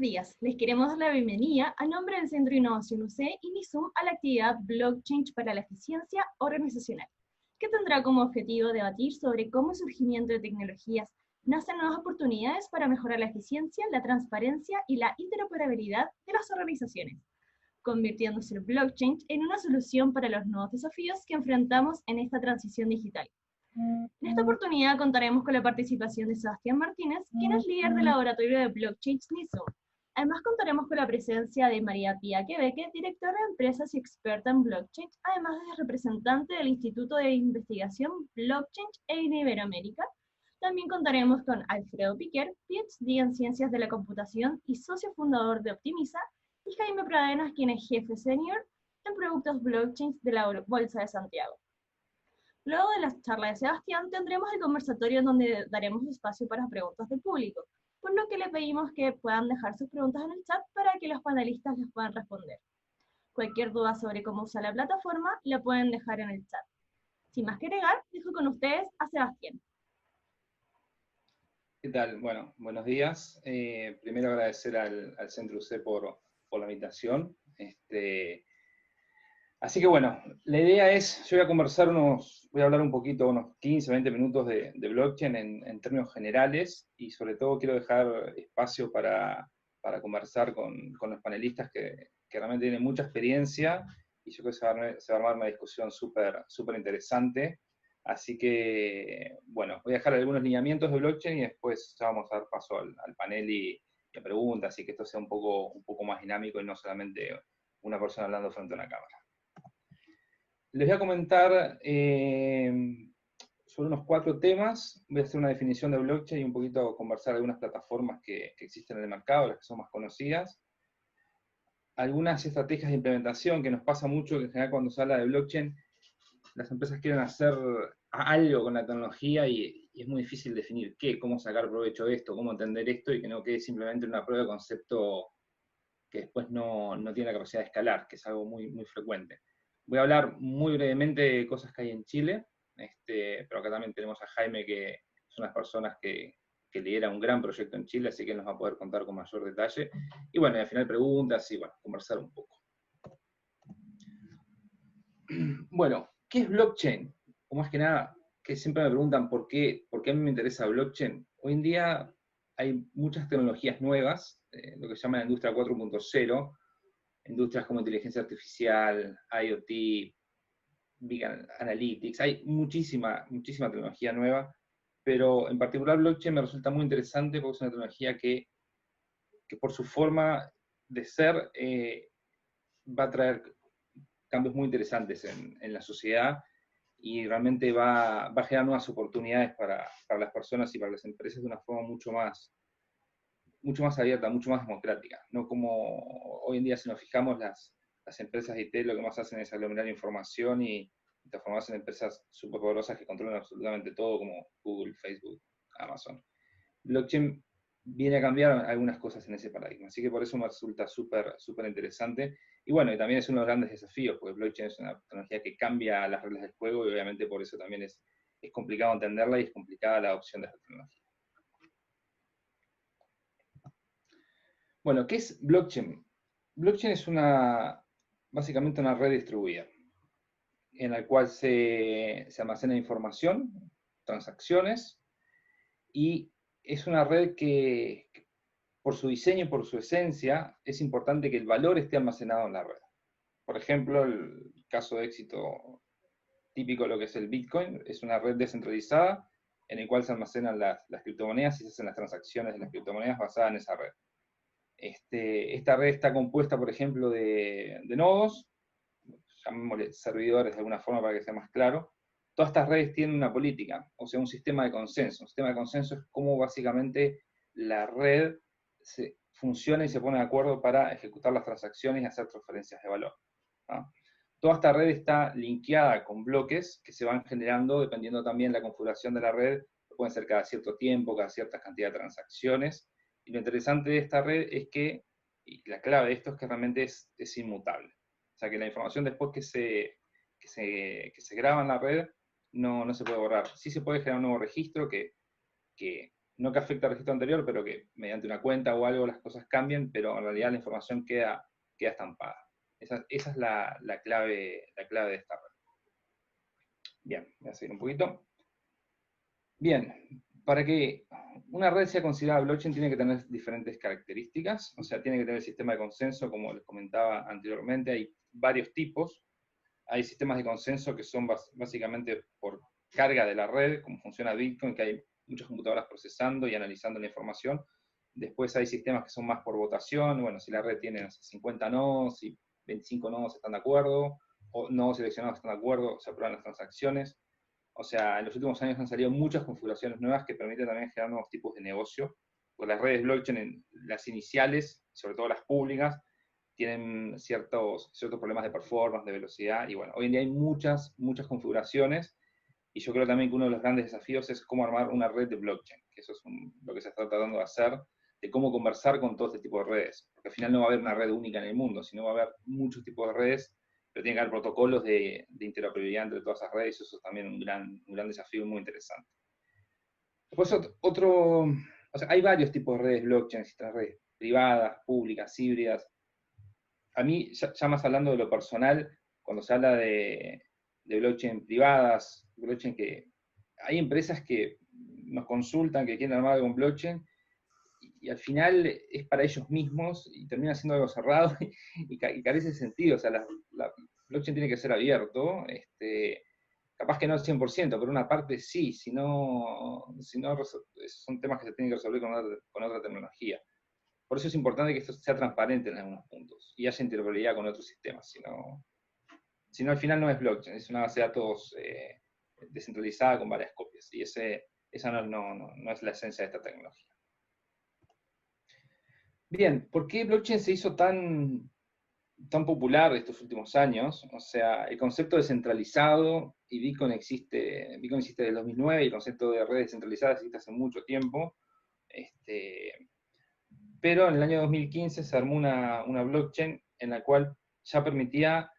días, les queremos dar la bienvenida a nombre del Centro de Innovación UC y NISUM a la actividad Blockchain para la Eficiencia Organizacional, que tendrá como objetivo debatir sobre cómo el surgimiento de tecnologías nacen nuevas oportunidades para mejorar la eficiencia, la transparencia y la interoperabilidad de las organizaciones, convirtiéndose el blockchain en una solución para los nuevos desafíos que enfrentamos en esta transición digital. En esta oportunidad contaremos con la participación de Sebastián Martínez, quien es líder del laboratorio de blockchain NISUM. Además contaremos con la presencia de María Pía Quebeque, directora de empresas y experta en blockchain, además de representante del Instituto de Investigación Blockchain en Iberoamérica. También contaremos con Alfredo Piquer, PhD en Ciencias de la Computación y socio fundador de Optimiza, y Jaime Pradenas, quien es jefe senior en productos blockchain de la Bolsa de Santiago. Luego de la charla de Sebastián, tendremos el conversatorio en donde daremos espacio para preguntas del público, por lo que le pedimos que puedan dejar sus preguntas en el chat para que los panelistas les puedan responder. Cualquier duda sobre cómo usar la plataforma, la pueden dejar en el chat. Sin más que agregar, dejo con ustedes a Sebastián. ¿Qué tal? Bueno, buenos días. Primero agradecer al Centro UC por la invitación. Así que bueno, la idea es, yo voy a hablar un poquito, unos 15, 20 minutos de blockchain en términos generales, y sobre todo quiero dejar espacio para conversar con los panelistas que realmente tienen mucha experiencia, y yo creo que se va a armar una discusión súper interesante. Así que, bueno, voy a dejar algunos lineamientos de blockchain y después ya vamos a dar paso al panel y a preguntas, y que esto sea un poco más dinámico y no solamente una persona hablando frente a una cámara. Les voy a comentar sobre unos 4 temas. Voy a hacer una definición de blockchain y un poquito conversar de algunas plataformas que existen en el mercado, las que son más conocidas. Algunas estrategias de implementación, que nos pasa mucho, que en general cuando se habla de blockchain, las empresas quieren hacer algo con la tecnología y es muy difícil definir qué, cómo sacar provecho de esto, cómo entender esto, y que no quede simplemente una prueba de concepto que después no tiene la capacidad de escalar, que es algo muy frecuente. Voy a hablar muy brevemente de cosas que hay en Chile, pero acá también tenemos a Jaime, que es una de las personas que lidera un gran proyecto en Chile, así que él nos va a poder contar con mayor detalle. Y bueno, y al final preguntas y bueno, conversar un poco. Bueno, ¿qué es blockchain? O más que nada, que siempre me preguntan por qué a mí me interesa blockchain. Hoy en día hay muchas tecnologías nuevas, lo que se llama la industria 4.0, industrias como inteligencia artificial, IoT, Big Analytics, hay muchísima tecnología nueva, pero en particular blockchain me resulta muy interesante porque es una tecnología que por su forma de ser va a traer cambios muy interesantes en la sociedad, y realmente va a generar nuevas oportunidades para las personas y para las empresas de una forma mucho más abierta, mucho más democrática, no como hoy en día, si nos fijamos, las empresas de IT lo que más hacen es aglomerar información y transformarse en empresas superpoderosas que controlan absolutamente todo, como Google, Facebook, Amazon. Blockchain viene a cambiar algunas cosas en ese paradigma, así que por eso me resulta súper interesante. Y bueno, y también es uno de los grandes desafíos, porque blockchain es una tecnología que cambia las reglas del juego, y obviamente por eso también es complicado entenderla y es complicada la adopción de esta tecnología. Bueno, ¿qué es blockchain? Blockchain es básicamente una red distribuida, en la cual se almacena información, transacciones, y es una red que, por su diseño y por su esencia, es importante que el valor esté almacenado en la red. Por ejemplo, el caso de éxito típico de lo que es el Bitcoin, es una red descentralizada en la cual se almacenan las criptomonedas y se hacen las transacciones de las criptomonedas basadas en esa red. Esta red está compuesta, por ejemplo, de nodos, llamémosle servidores de alguna forma para que sea más claro. Todas estas redes tienen una política, o sea, un sistema de consenso. Un sistema de consenso es cómo básicamente la red funciona y se pone de acuerdo para ejecutar las transacciones y hacer transferencias de valor, ¿no? Toda esta red está linkeada con bloques que se van generando dependiendo también de la configuración de la red. Pueden ser cada cierto tiempo, cada cierta cantidad de transacciones. Y lo interesante de esta red es que, y la clave de esto es que realmente es inmutable. O sea, que la información después que se graba en la red no se puede borrar. Sí se puede generar un nuevo registro que no que afecta al registro anterior, pero que mediante una cuenta o algo las cosas cambian, pero en realidad la información queda estampada. Esa es la clave de esta red. Bien, voy a seguir un poquito. Bien, para que una red sea considerada blockchain tiene que tener diferentes características, o sea, tiene que tener sistema de consenso, como les comentaba anteriormente, hay varios tipos. Hay sistemas de consenso que son básicamente por carga de la red, como funciona Bitcoin, que hay muchas computadoras procesando y analizando la información. Después hay sistemas que son más por votación, bueno, si la red tiene 50 nodos y 25 nodos están de acuerdo, o nodos seleccionados están de acuerdo, se aprueban las transacciones. O sea, en los últimos años han salido muchas configuraciones nuevas que permiten también generar nuevos tipos de negocio. Porque las redes blockchain, las iniciales, sobre todo las públicas, tienen ciertos problemas de performance, de velocidad, y bueno, hoy en día hay muchas configuraciones, y yo creo también que uno de los grandes desafíos es cómo armar una red de blockchain, que eso es lo que se está tratando de hacer, de cómo conversar con todo este tipo de redes, porque al final no va a haber una red única en el mundo, sino va a haber muchos tipos de redes, pero tiene que haber protocolos de interoperabilidad entre todas esas redes, y eso es también un gran desafío muy interesante. Después o sea, hay varios tipos de redes blockchain, existen redes privadas, públicas, híbridas. A mí, ya más hablando de lo personal, cuando se habla de blockchain privadas, blockchain que hay empresas que nos consultan, que quieren armar algo en blockchain, y al final es para ellos mismos y termina siendo algo cerrado y carece de sentido. O sea, la blockchain tiene que ser abierto, capaz que no al 100%, pero una parte sí, si no son temas que se tienen que resolver con otra tecnología. Por eso es importante que esto sea transparente en algunos puntos y haya interoperabilidad con otros sistemas. Si no, al final no es blockchain, es una base de datos descentralizada con varias copias. Y esa no es la esencia de esta tecnología. Bien, ¿por qué blockchain se hizo tan popular estos últimos años? O sea, el concepto descentralizado, y Bitcoin existe desde el 2009, y el concepto de redes descentralizadas existe hace mucho tiempo. Pero en el año 2015 se armó una blockchain en la cual ya permitía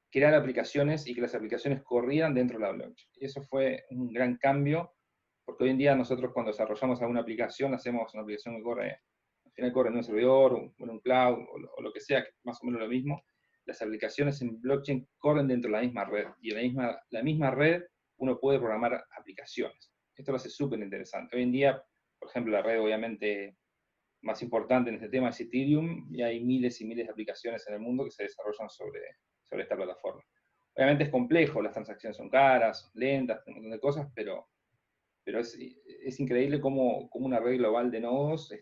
crear aplicaciones y que las aplicaciones corrieran dentro de la blockchain. Y eso fue un gran cambio, porque hoy en día nosotros cuando desarrollamos alguna aplicación, hacemos una aplicación que corre, al final corre en un servidor, o en un cloud, o lo que sea, que es más o menos lo mismo. Las aplicaciones en blockchain corren dentro de la misma red, y en la misma red uno puede programar aplicaciones. Esto lo hace súper interesante. Hoy en día, por ejemplo, la red obviamente más importante en este tema es Ethereum, y hay miles y miles de aplicaciones en el mundo que se desarrollan sobre esta plataforma. Obviamente es complejo, las transacciones son caras, lentas, un montón de cosas, pero es increíble cómo una red global de nodos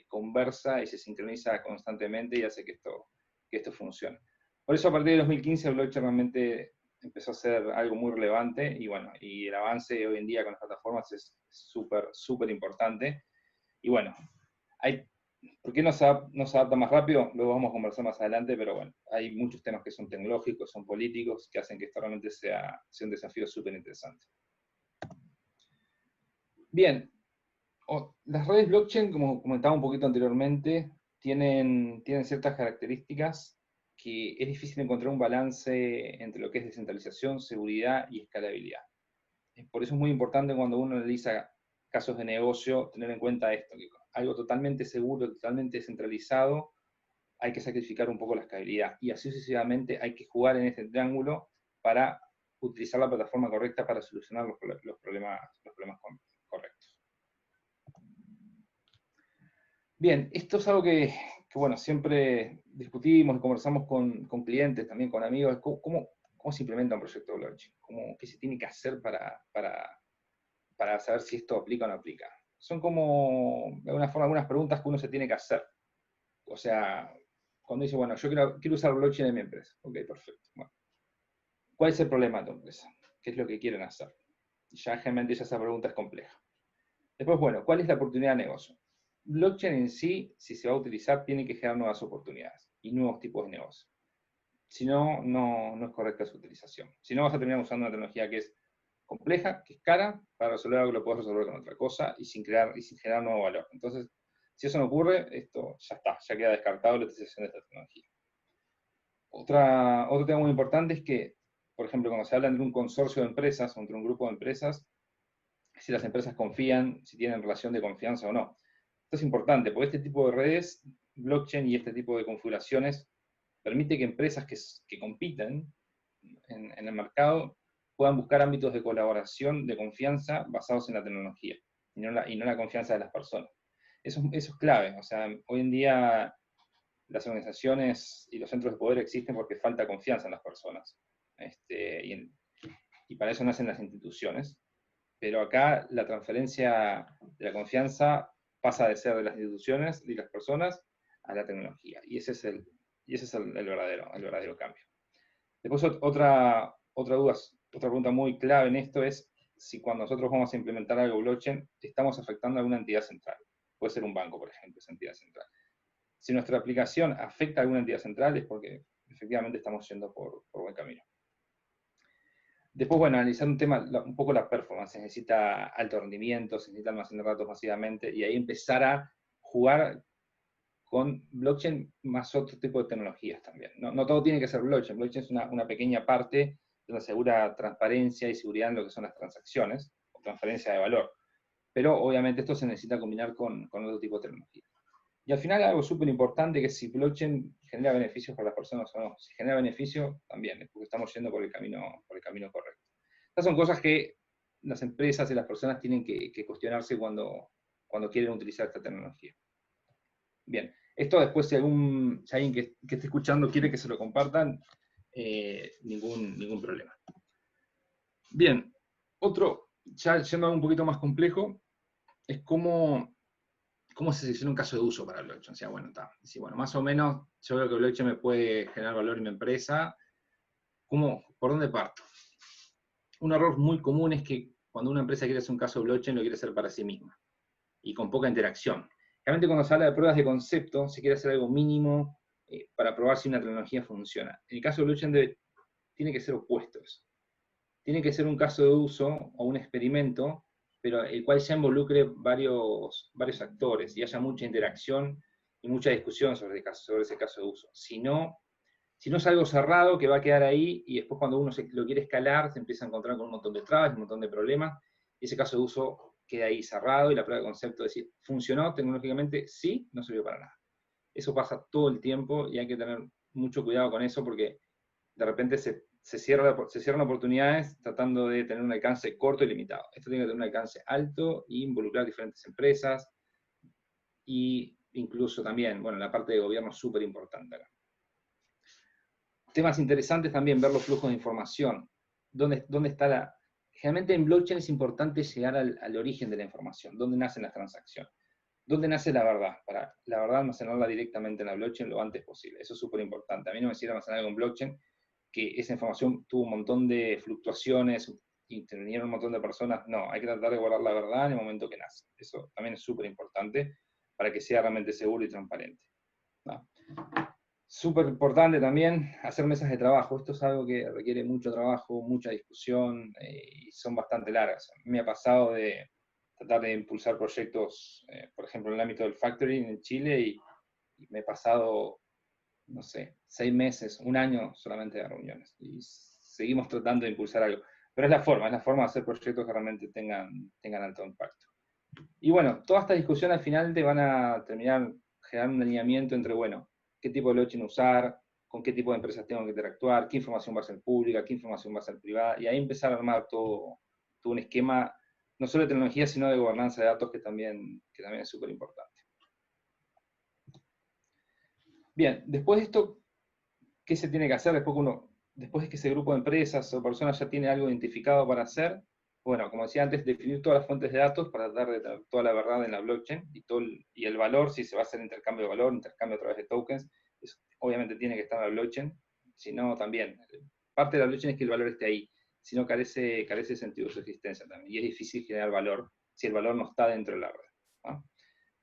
conversa y se sincroniza constantemente y hace que esto funcione. Por eso a partir de 2015 el blockchain realmente empezó a ser algo muy relevante, y bueno, y el avance hoy en día con las plataformas es súper importante. Y bueno, ¿por qué no se adapta más rápido? Luego vamos a conversar más adelante, pero bueno, hay muchos temas que son tecnológicos, son políticos, que hacen que esto realmente sea un desafío súper interesante. Bien, las redes blockchain, como comentaba un poquito anteriormente, tienen ciertas características que es difícil encontrar un balance entre lo que es descentralización, seguridad y escalabilidad. Por eso es muy importante cuando uno analiza casos de negocio tener en cuenta esto, que algo totalmente seguro, totalmente descentralizado, hay que sacrificar un poco la escalabilidad, y así sucesivamente hay que jugar en este triángulo para utilizar la plataforma correcta para solucionar los problemas correctos. Bien, esto es algo que bueno, siempre discutimos y conversamos con clientes, también con amigos, cómo se implementa un proyecto de blockchain, qué se tiene que hacer para saber si esto aplica o no aplica. Son como, de alguna forma, algunas preguntas que uno se tiene que hacer. O sea, cuando dice, bueno, yo quiero usar blockchain en mi empresa. Ok, perfecto. Bueno, ¿cuál es el problema de tu empresa? ¿Qué es lo que quieren hacer? Ya generalmente esa pregunta es compleja. Después, bueno, ¿cuál es la oportunidad de negocio? Blockchain en sí, si se va a utilizar, tiene que generar nuevas oportunidades y nuevos tipos de negocio. Si no, no es correcta su utilización. Si no, vas a terminar usando una tecnología que es compleja, que es cara, para resolver algo que lo puedes resolver con otra cosa y sin generar nuevo valor. Entonces, si eso no ocurre, esto ya está, ya queda descartado la utilización de esta tecnología. Otro tema muy importante es que, por ejemplo, cuando se habla entre un consorcio de empresas o entre un grupo de empresas, si las empresas confían, si tienen relación de confianza o no. Esto es importante, porque este tipo de redes, blockchain y este tipo de configuraciones, permite que empresas que compiten en el mercado puedan buscar ámbitos de colaboración, de confianza, basados en la tecnología, y no la confianza de las personas. Eso es clave. O sea, hoy en día las organizaciones y los centros de poder existen porque falta confianza en las personas. Y para eso nacen las instituciones. Pero acá la transferencia de la confianza pasa de ser de las instituciones y las personas a la tecnología. Y ese es el verdadero cambio. Después otra duda, otra pregunta muy clave en esto es si cuando nosotros vamos a implementar algo blockchain, estamos afectando a alguna entidad central. Puede ser un banco, por ejemplo, esa entidad central. Si nuestra aplicación afecta a alguna entidad central es porque efectivamente estamos yendo por buen camino. Después, bueno, analizar un poco la performance. Se necesita alto rendimiento, se necesita almacenar datos masivamente, y ahí empezar a jugar con blockchain más otro tipo de tecnologías también. No todo tiene que ser blockchain. Blockchain es una pequeña parte donde asegura transparencia y seguridad en lo que son las transacciones, o transferencia de valor. Pero obviamente esto se necesita combinar con otro tipo de tecnología. Y al final algo súper importante, que si blockchain genera beneficios para las personas o no. Si genera beneficios, también, es porque estamos yendo por el camino correcto. Estas son cosas que las empresas y las personas tienen que cuestionarse cuando quieren utilizar esta tecnología. Bien, esto después si alguien que esté escuchando quiere que se lo compartan, ningún problema. Bien, otro, ya yendo a un poquito más complejo, es cómo se selecciona un caso de uso para blockchain. O sea, bueno, más o menos yo creo que blockchain me puede generar valor en mi empresa. ¿Por dónde parto? Un error muy común es que cuando una empresa quiere hacer un caso de blockchain, lo quiere hacer para sí misma y con poca interacción. Realmente cuando se habla de pruebas de concepto, se quiere hacer algo mínimo para probar si una tecnología funciona. En el caso de blockchain tiene que ser opuesto eso. Tiene que ser un caso de uso o un experimento, pero el cual ya involucre varios actores y haya mucha interacción y mucha discusión sobre ese caso de uso. Si no es algo cerrado que va a quedar ahí, y después cuando uno lo quiere escalar, se empieza a encontrar con un montón de trabas, un montón de problemas, y ese caso de uso queda ahí cerrado, y la prueba de concepto es decir, ¿funcionó tecnológicamente? Sí, no sirvió para nada. Eso pasa todo el tiempo y hay que tener mucho cuidado con eso, porque de repente se cierran oportunidades tratando de tener un alcance corto y limitado. Esto tiene que tener un alcance alto e involucrar diferentes empresas, y incluso también, bueno, la parte de gobierno es súper importante acá. Temas interesantes también, ver los flujos de información. ¿Dónde está Generalmente en blockchain es importante llegar al origen de la información, dónde nacen las transacciones, dónde nace la verdad, para la verdad almacenarla directamente en la blockchain lo antes posible. Eso es súper importante. A mí no me sirve almacenar algo en blockchain, que esa información tuvo un montón de fluctuaciones, intervinieron un montón de personas. No, hay que tratar de guardar la verdad en el momento que nace. Eso también es súper importante para que sea realmente seguro y transparente, ¿no? Súper importante también hacer mesas de trabajo. Esto es algo que requiere mucho trabajo, mucha discusión, y son bastante largas. Me ha pasado de tratar de impulsar proyectos, por ejemplo, en el ámbito del factoring en Chile, y me he pasado, no sé, 6 meses, un año solamente de reuniones. Y seguimos tratando de impulsar algo. Pero es la forma de hacer proyectos que realmente tengan alto impacto. Y bueno, toda esta discusión al final te van a terminar generando un alineamiento entre, bueno, qué tipo de blockchain usar, con qué tipo de empresas tengo que interactuar, qué información va a ser pública, qué información va a ser privada, y ahí empezar a armar todo un esquema, no solo de tecnología, sino de gobernanza de datos, que también es súper importante. Bien, después de esto, ¿qué se tiene que hacer? Después de que ese grupo de empresas o personas ya tiene algo identificado para hacer, bueno, como decía antes, definir todas las fuentes de datos para tratar de tener toda la verdad en la blockchain, y el valor, si se va a hacer intercambio de valor, intercambio a través de tokens, obviamente tiene que estar en la blockchain. Si no, también, parte de la blockchain es que el valor esté ahí, si no carece de sentido de su existencia también, y es difícil generar valor si el valor no está dentro de la red, ¿no?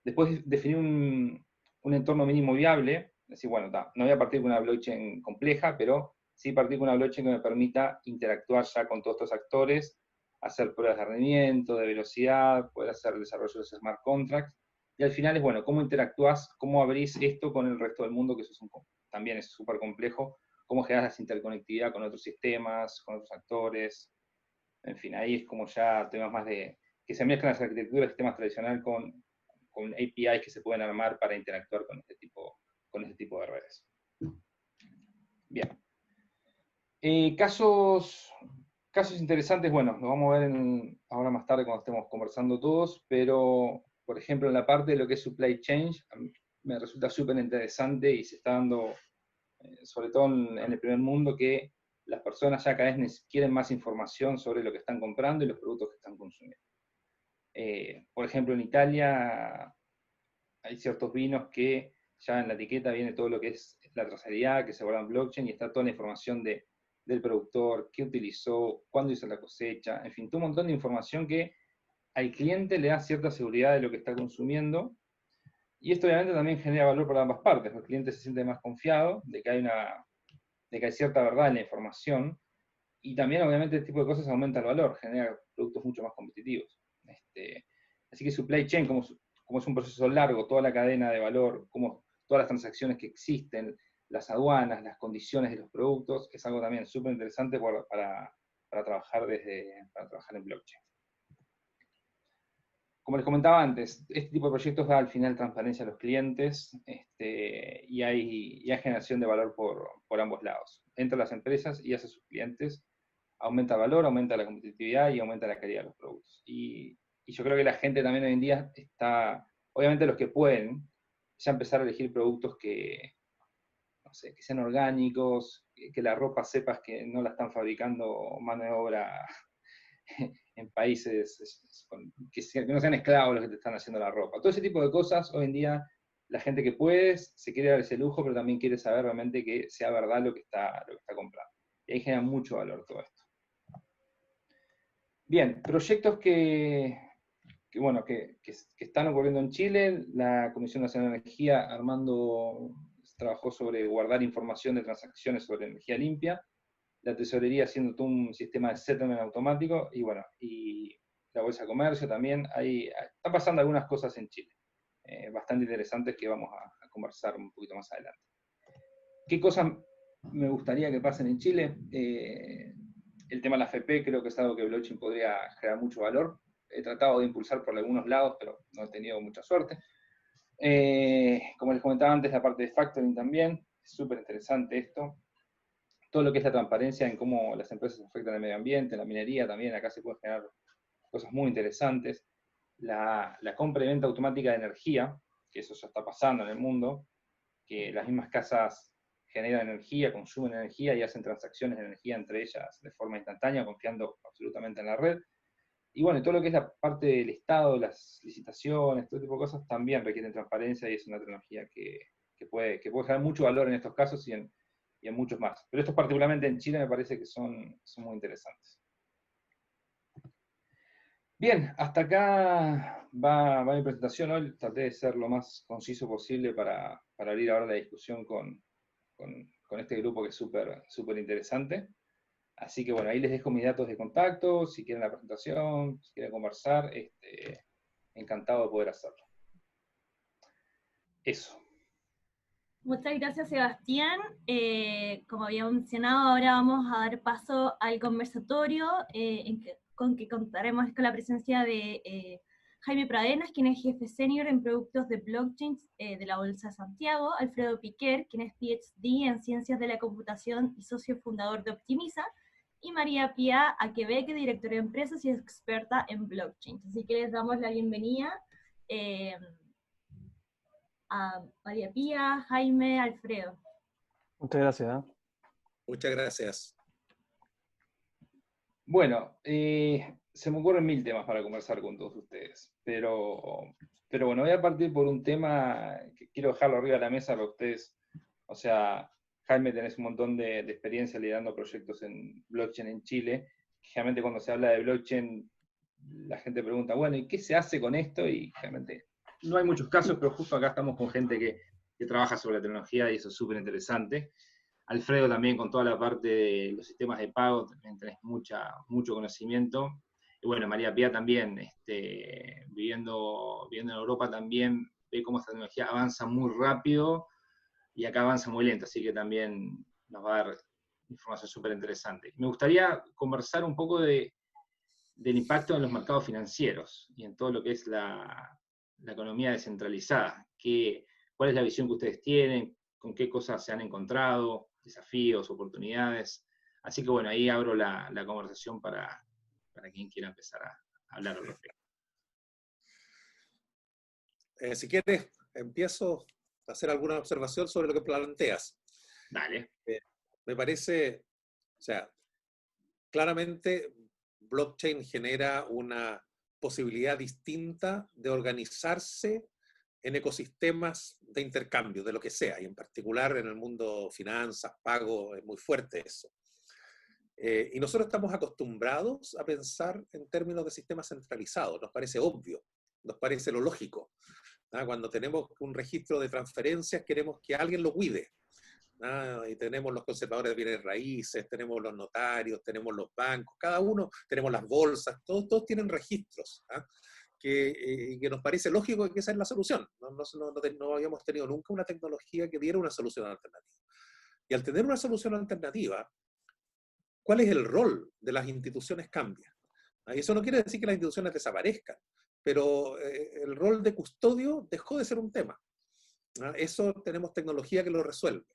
Después definir un entorno mínimo viable, es decir, bueno, no voy a partir de una blockchain compleja, pero sí partir con una blockchain que me permita interactuar ya con todos estos actores, hacer pruebas de rendimiento, de velocidad, poder hacer el desarrollo de smart contracts, y al final es, bueno, cómo interactúas, cómo abrís esto con el resto del mundo, que eso también es súper complejo, cómo generas interconectividad con otros sistemas, con otros actores, en fin, ahí es como ya temas más de que se mezclan las arquitecturas de sistemas tradicionales con APIs que se pueden armar para interactuar con este tipo de redes. Bien. Casos interesantes, bueno, los vamos a ver ahora más tarde cuando estemos conversando todos, pero, por ejemplo, en la parte de lo que es supply chain, a mí me resulta súper interesante y se está dando, sobre todo en el primer mundo, que las personas ya cada vez quieren más información sobre lo que están comprando y los productos que están consumiendo. Por ejemplo, en Italia hay ciertos vinos que ya en la etiqueta viene todo lo que es la trazabilidad, que se guarda en blockchain, y está toda la información del productor, qué utilizó, cuándo hizo la cosecha, en fin, todo un montón de información que al cliente le da cierta seguridad de lo que está consumiendo, y esto obviamente también genera valor para ambas partes. El cliente se siente más confiado de que hay cierta verdad en la información, y también obviamente este tipo de cosas aumenta el valor, genera productos mucho más competitivos. Así que supply chain, como es un proceso largo, toda la cadena de valor, como todas las transacciones que existen, las aduanas, las condiciones de los productos, es algo también súper interesante para trabajar en blockchain. Como les comentaba antes, este tipo de proyectos da al final transparencia a los clientes, y hay generación de valor por ambos lados. Entre las empresas y hacia sus clientes, aumenta el valor, aumenta la competitividad y aumenta la calidad de los productos. Y yo creo que la gente también hoy en día está, obviamente los que pueden, ya empezar a elegir productos que, no sé, que sean orgánicos, que la ropa sepas que no la están fabricando mano de obra en países que no sean esclavos los que te están haciendo la ropa. Todo ese tipo de cosas, hoy en día, la gente que puede se quiere dar ese lujo, pero también quiere saber realmente que sea verdad lo que está comprando. Y ahí genera mucho valor todo esto. Bien, proyectos que están ocurriendo en Chile. La Comisión Nacional de Energía trabajó sobre guardar información de transacciones sobre energía limpia, la tesorería haciendo todo un sistema de settlement automático, y bueno, y la Bolsa de Comercio también. Están pasando algunas cosas en Chile, bastante interesantes, que vamos a conversar un poquito más adelante. ¿Qué cosas me gustaría que pasen en Chile? El tema de la AFP creo que es algo que blockchain podría generar mucho valor. He tratado de impulsar por algunos lados, pero no he tenido mucha suerte. Como les comentaba antes, la parte de factoring también, es súper interesante esto. Todo lo que es la transparencia en cómo las empresas afectan al medio ambiente, la minería también, acá se pueden generar cosas muy interesantes. La compra y venta automática de energía, que eso ya está pasando en el mundo, que las mismas casas generan energía, consumen energía y hacen transacciones de energía entre ellas de forma instantánea, confiando absolutamente en la red. Y bueno, todo lo que es la parte del Estado, las licitaciones, todo tipo de cosas también requieren transparencia, y es una tecnología que puede generar mucho valor en estos casos y en muchos más. Pero estos particularmente en Chile me parece que son muy interesantes. Bien, hasta acá va mi presentación hoy. Traté de ser lo más conciso posible para abrir ahora la discusión con este grupo que es súper interesante. Así que bueno, ahí les dejo mis datos de contacto, si quieren la presentación, si quieren conversar, encantado de poder hacerlo. Eso. Muchas gracias, Sebastián. Como había mencionado, ahora vamos a dar paso al conversatorio, con que contaremos con la presencia de Jaime Pradenas, quien es jefe senior en productos de blockchain de la Bolsa de Santiago, Alfredo Piquer, quien es PhD en Ciencias de la Computación y socio fundador de Optimiza, y María Pía Aquebeque, directora de empresas y experta en blockchain. Así que les damos la bienvenida a María Pía, Jaime, Alfredo. Muchas gracias. Muchas gracias. Bueno, se me ocurren 1000 temas para conversar con todos ustedes, pero bueno, voy a partir por un tema que quiero dejarlo arriba de la mesa para ustedes. O sea, Jaime, tenés un montón de experiencia liderando proyectos en blockchain en Chile. Generalmente cuando se habla de blockchain, la gente pregunta, bueno, ¿y qué se hace con esto? Y generalmente no hay muchos casos, pero justo acá estamos con gente que trabaja sobre la tecnología, y eso es súper interesante. Alfredo también, con toda la parte de los sistemas de pago, también tenés mucho conocimiento. Y bueno, María Pía también, viviendo en Europa, también ve cómo esta tecnología avanza muy rápido y acá avanza muy lento, así que también nos va a dar información súper interesante. Me gustaría conversar un poco de del impacto en los mercados financieros y en todo lo que es la economía descentralizada. ¿Cuál es la visión que ustedes tienen? ¿Con qué cosas se han encontrado? ¿Desafíos, oportunidades? Así que bueno, ahí abro la conversación para quien quiera empezar a hablar al respecto. Si quieres, empiezo a hacer alguna observación sobre lo que planteas. Dale. Me parece, o sea, claramente blockchain genera una posibilidad distinta de organizarse en ecosistemas de intercambio, de lo que sea, y en particular en el mundo finanzas, pago, es muy fuerte eso. Y nosotros estamos acostumbrados a pensar en términos de sistemas centralizados, nos parece obvio, nos parece lo lógico. Cuando tenemos un registro de transferencias, queremos que alguien lo cuide. Y tenemos los conservadores de bienes raíces, tenemos los notarios, tenemos los bancos, cada uno, tenemos las bolsas, todos tienen registros, que nos parece lógico que esa es la solución. No habíamos tenido nunca una tecnología que diera una solución alternativa. Y al tener una solución alternativa, ¿cuál es el rol de las instituciones? Cambia. Y eso no quiere decir que las instituciones desaparezcan, pero el rol de custodio dejó de ser un tema. Eso tenemos tecnología que lo resuelve.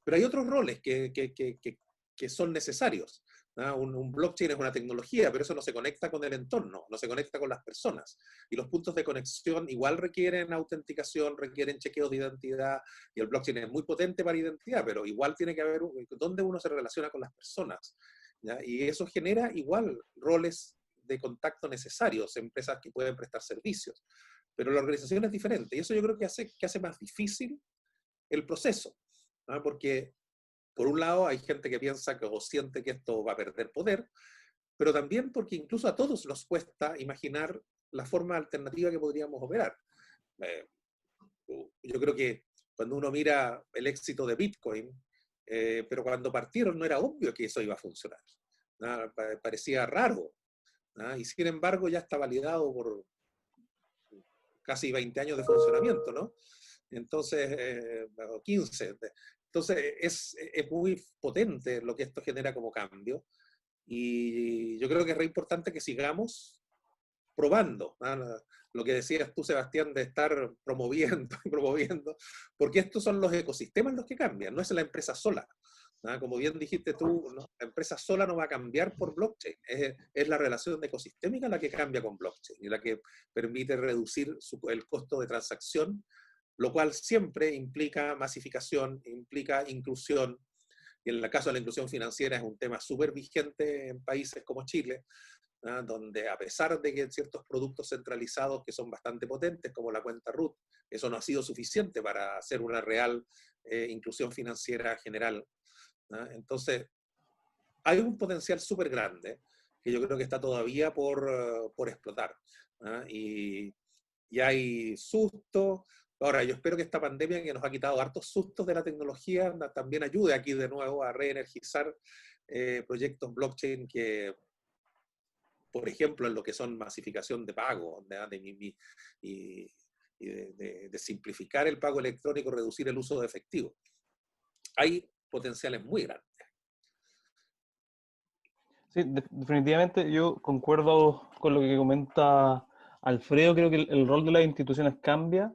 Pero hay otros roles que son necesarios. Un blockchain es una tecnología, pero eso no se conecta con el entorno, no se conecta con las personas. Y los puntos de conexión igual requieren autenticación, requieren chequeos de identidad, y el blockchain es muy potente para identidad, pero igual tiene que haber donde uno se relaciona con las personas. ¿Ya? Y eso genera igual roles de contacto necesarios, empresas que pueden prestar servicios. Pero la organización es diferente, y eso yo creo que hace más difícil el proceso. Porque por un lado hay gente que piensa o siente que esto va a perder poder, pero también porque incluso a todos nos cuesta imaginar la forma alternativa que podríamos operar. Yo creo que cuando uno mira el éxito de Bitcoin, pero cuando partieron no era obvio que eso iba a funcionar. Parecía raro. Y sin embargo ya está validado por casi 20 años de funcionamiento, ¿no? Entonces, 15. Entonces, es muy potente lo que esto genera como cambio. Y yo creo que es re importante que sigamos probando. Lo que decías tú, Sebastián, de estar promoviendo y promoviendo, porque estos son los ecosistemas los que cambian, no es la empresa sola. Como bien dijiste tú, ¿no? La empresa sola no va a cambiar por blockchain, es la relación ecosistémica la que cambia con blockchain y la que permite reducir el costo de transacción, lo cual siempre implica masificación, implica inclusión, y en el caso de la inclusión financiera es un tema súper vigente en países como Chile, donde a pesar de que hay ciertos productos centralizados que son bastante potentes, como la cuenta RUT, eso no ha sido suficiente para hacer una real inclusión financiera general. Entonces, hay un potencial súper grande que yo creo que está todavía por explotar. Y hay susto. Ahora, yo espero que esta pandemia, que nos ha quitado hartos sustos de la tecnología, también ayude aquí de nuevo a reenergizar proyectos blockchain que, por ejemplo, en lo que son masificación de pago de simplificar el pago electrónico, reducir el uso de efectivo. Hay potenciales muy grandes. Sí, definitivamente yo concuerdo con lo que comenta Alfredo. Creo que el rol de las instituciones cambia,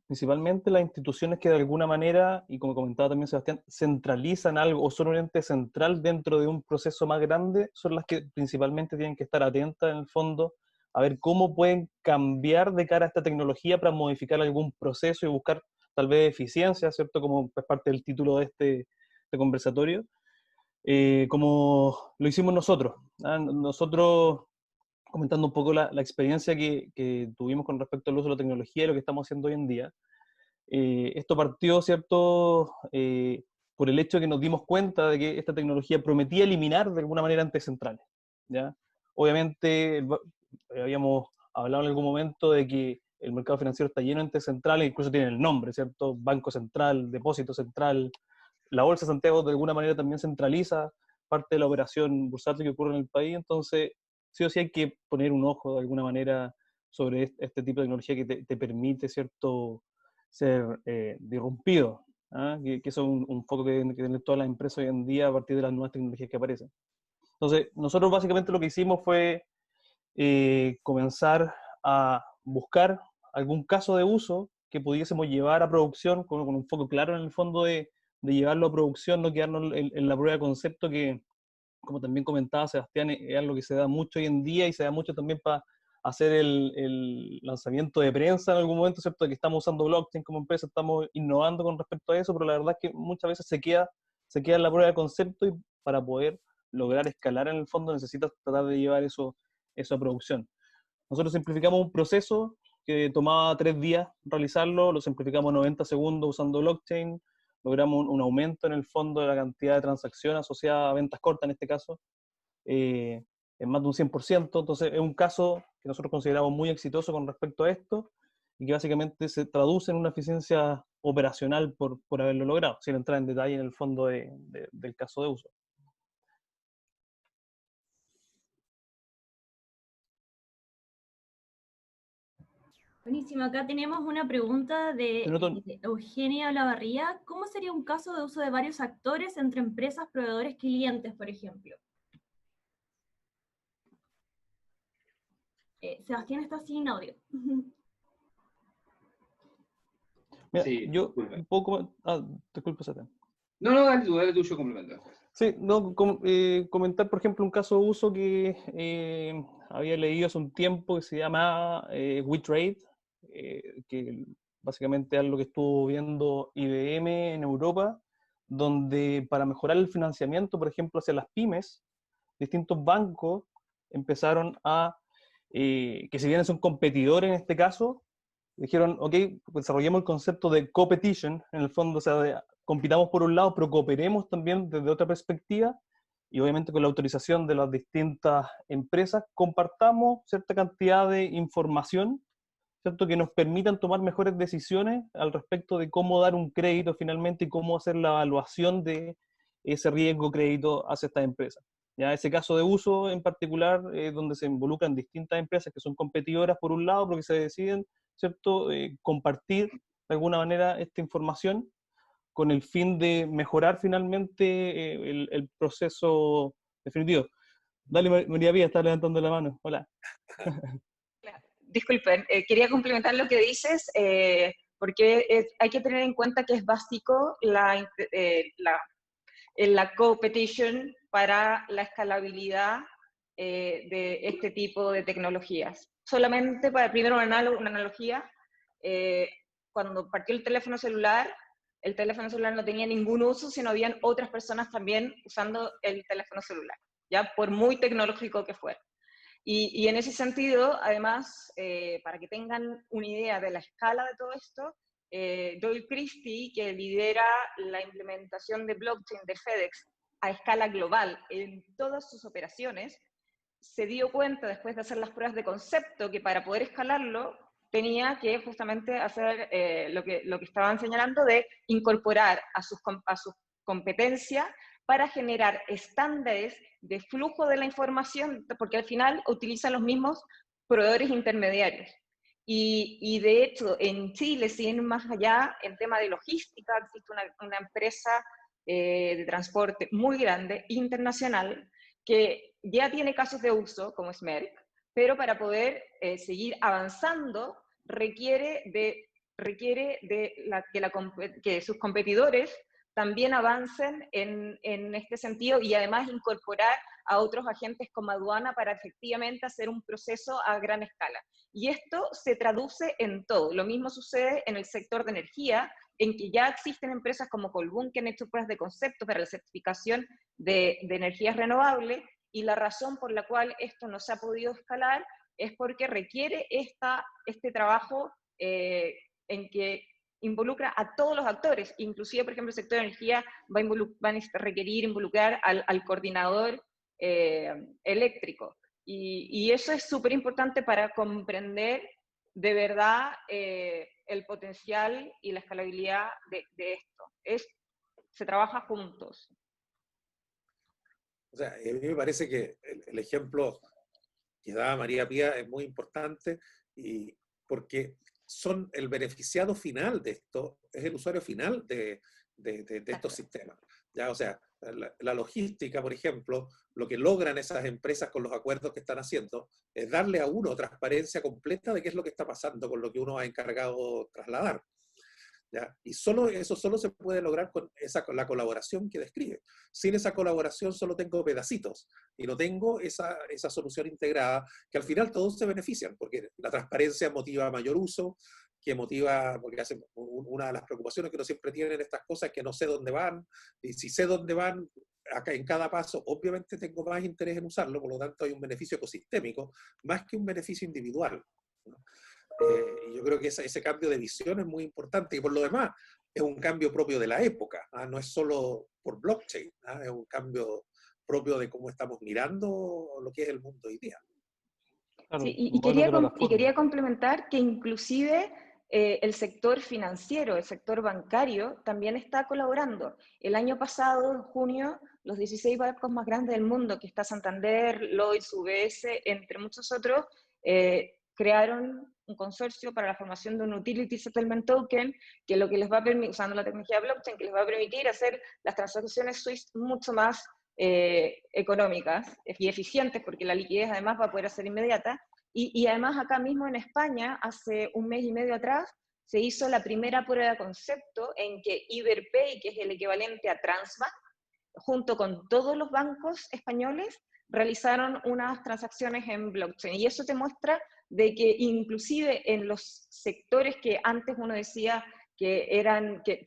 principalmente las instituciones que de alguna manera, y como comentaba también Sebastián, centralizan algo o son un ente central dentro de un proceso más grande, son las que principalmente tienen que estar atentas en el fondo a ver cómo pueden cambiar de cara a esta tecnología para modificar algún proceso y buscar tal vez eficiencia, ¿cierto? Como es parte del título de este conversatorio. Como lo hicimos nosotros. Nosotros, comentando un poco la experiencia que tuvimos con respecto al uso de la tecnología y lo que estamos haciendo hoy en día, esto partió, ¿cierto?, por el hecho de que nos dimos cuenta de que esta tecnología prometía eliminar de alguna manera entes centrales, ¿ya? Obviamente, habíamos hablado en algún momento de que el mercado financiero está lleno de entes centrales, incluso tiene el nombre, ¿cierto? Banco Central, Depósito Central. La Bolsa de Santiago de alguna manera también centraliza parte de la operación bursátil que ocurre en el país, entonces sí o sí hay que poner un ojo de alguna manera sobre este tipo de tecnología que te permite, ¿cierto?, ser disrumpido, que eso es un foco que tienen todas las empresas hoy en día a partir de las nuevas tecnologías que aparecen. Entonces, nosotros básicamente lo que hicimos fue comenzar a buscar algún caso de uso que pudiésemos llevar a producción con un foco claro en el fondo de llevarlo a producción, no quedarnos en la prueba de concepto que, como también comentaba Sebastián, es algo que se da mucho hoy en día y se da mucho también para hacer el lanzamiento de prensa en algún momento, ¿cierto? Que estamos usando blockchain como empresa, estamos innovando con respecto a eso, pero la verdad es que muchas veces se queda en la prueba de concepto y para poder lograr escalar en el fondo necesitas tratar de llevar eso a producción. Nosotros simplificamos un proceso que tomaba 3 días realizarlo, lo simplificamos a 90 segundos usando blockchain, logramos un aumento en el fondo de la cantidad de transacciones asociadas a ventas cortas en este caso, en más de un 100%, entonces es un caso que nosotros consideramos muy exitoso con respecto a esto y que básicamente se traduce en una eficiencia operacional por haberlo logrado, sin entrar en detalle en el fondo del caso de uso. Buenísimo, acá tenemos una pregunta de Noto, Eugenia Olavarría. ¿Cómo sería un caso de uso de varios actores entre empresas, proveedores, clientes, por ejemplo? Sebastián está sin audio. mira, Sí, yo disculpe. un poco... disculpa, Sebastián. No, dale tú, yo complemento después. Sí, no, comentar, por ejemplo, un caso de uso que había leído hace un tiempo que se llama WeTrade, que básicamente es algo que estuvo viendo IBM en Europa, donde para mejorar el financiamiento, por ejemplo, hacia las pymes, distintos bancos empezaron que si bien son competidores en este caso, dijeron, ok, desarrollemos el concepto de competition, en el fondo, o sea, compitamos por un lado, pero cooperemos también desde otra perspectiva, y obviamente con la autorización de las distintas empresas, compartamos cierta cantidad de información, ¿cierto?, que nos permitan tomar mejores decisiones al respecto de cómo dar un crédito finalmente y cómo hacer la evaluación de ese riesgo crédito hacia estas empresas. Ya ese caso de uso en particular, donde se involucran distintas empresas que son competidoras por un lado, porque se deciden, ¿cierto?, compartir de alguna manera esta información con el fin de mejorar finalmente el proceso definitivo. Dale, María Pía, está levantando la mano. Hola. Disculpen, quería complementar lo que dices, porque hay que tener en cuenta que es básico la competition para la escalabilidad de este tipo de tecnologías. Solamente para, primero una analogía, cuando partió el teléfono celular no tenía ningún uso, sino habían otras personas también usando el teléfono celular, ya por muy tecnológico que fuera. Y en ese sentido, además, para que tengan una idea de la escala de todo esto, Doyle Christie, que lidera la implementación de blockchain de FedEx a escala global en todas sus operaciones, se dio cuenta después de hacer las pruebas de concepto que para poder escalarlo tenía que justamente hacer lo que estaban señalando de incorporar a sus competencias para generar estándares de flujo de la información, porque al final utilizan los mismos proveedores intermediarios. Y de hecho, en Chile, sin más allá, en tema de logística, existe una empresa de transporte muy grande, internacional, que ya tiene casos de uso, como es Merck, pero para poder seguir avanzando requiere que sus competidores también avancen en este sentido y además incorporar a otros agentes como aduana para efectivamente hacer un proceso a gran escala. Y esto se traduce en todo. Lo mismo sucede en el sector de energía, en que ya existen empresas como Colbún que han hecho pruebas de concepto para la certificación de energías renovables, y la razón por la cual esto no se ha podido escalar es porque requiere este trabajo en que involucra a todos los actores, inclusive, por ejemplo, el sector de energía va a requerir involucrar al coordinador eléctrico. Y eso es súper importante para comprender de verdad el potencial y la escalabilidad de esto. Se trabaja juntos. O sea, a mí me parece que el ejemplo que da María Pía es muy importante y porque son el beneficiado final de esto, es el usuario final de estos sistemas. ¿Ya? O sea, La logística, por ejemplo, lo que logran esas empresas con los acuerdos que están haciendo es darle a uno transparencia completa de qué es lo que está pasando con lo que uno ha encargado trasladar. ¿Ya? Y eso solo se puede lograr con la colaboración que describe. Sin esa colaboración solo tengo pedacitos y no tengo esa solución integrada que al final todos se benefician, porque la transparencia motiva mayor uso, porque una de las preocupaciones que uno siempre tiene en estas cosas es que no sé dónde van, y si sé dónde van, acá en cada paso, obviamente tengo más interés en usarlo, por lo tanto hay un beneficio ecosistémico, más que un beneficio individual, ¿no? Y yo creo que ese cambio de visión es muy importante, y por lo demás es un cambio propio de la época, ¿ah? No es solo por blockchain, ¿ah? Es un cambio propio de cómo estamos mirando lo que es el mundo hoy día. Claro, Sí, modelo de plataforma. quería complementar que inclusive el sector financiero, el sector bancario, también está colaborando. El año pasado, en junio, los 16 bancos más grandes del mundo, que está Santander, Lloyds, UBS, entre muchos otros, crearon un consorcio para la formación de un Utility Settlement Token, que lo que les va a permitir, usando la tecnología blockchain, que les va a permitir hacer las transacciones SWIFT mucho más económicas y eficientes, porque la liquidez además va a poder ser inmediata. Y además acá mismo en España, hace un mes y medio atrás, se hizo la primera prueba de concepto en que Iberpay, que es el equivalente a Transbank, junto con todos los bancos españoles, realizaron unas transacciones en blockchain. Y eso te muestra de que inclusive en los sectores que antes uno decía que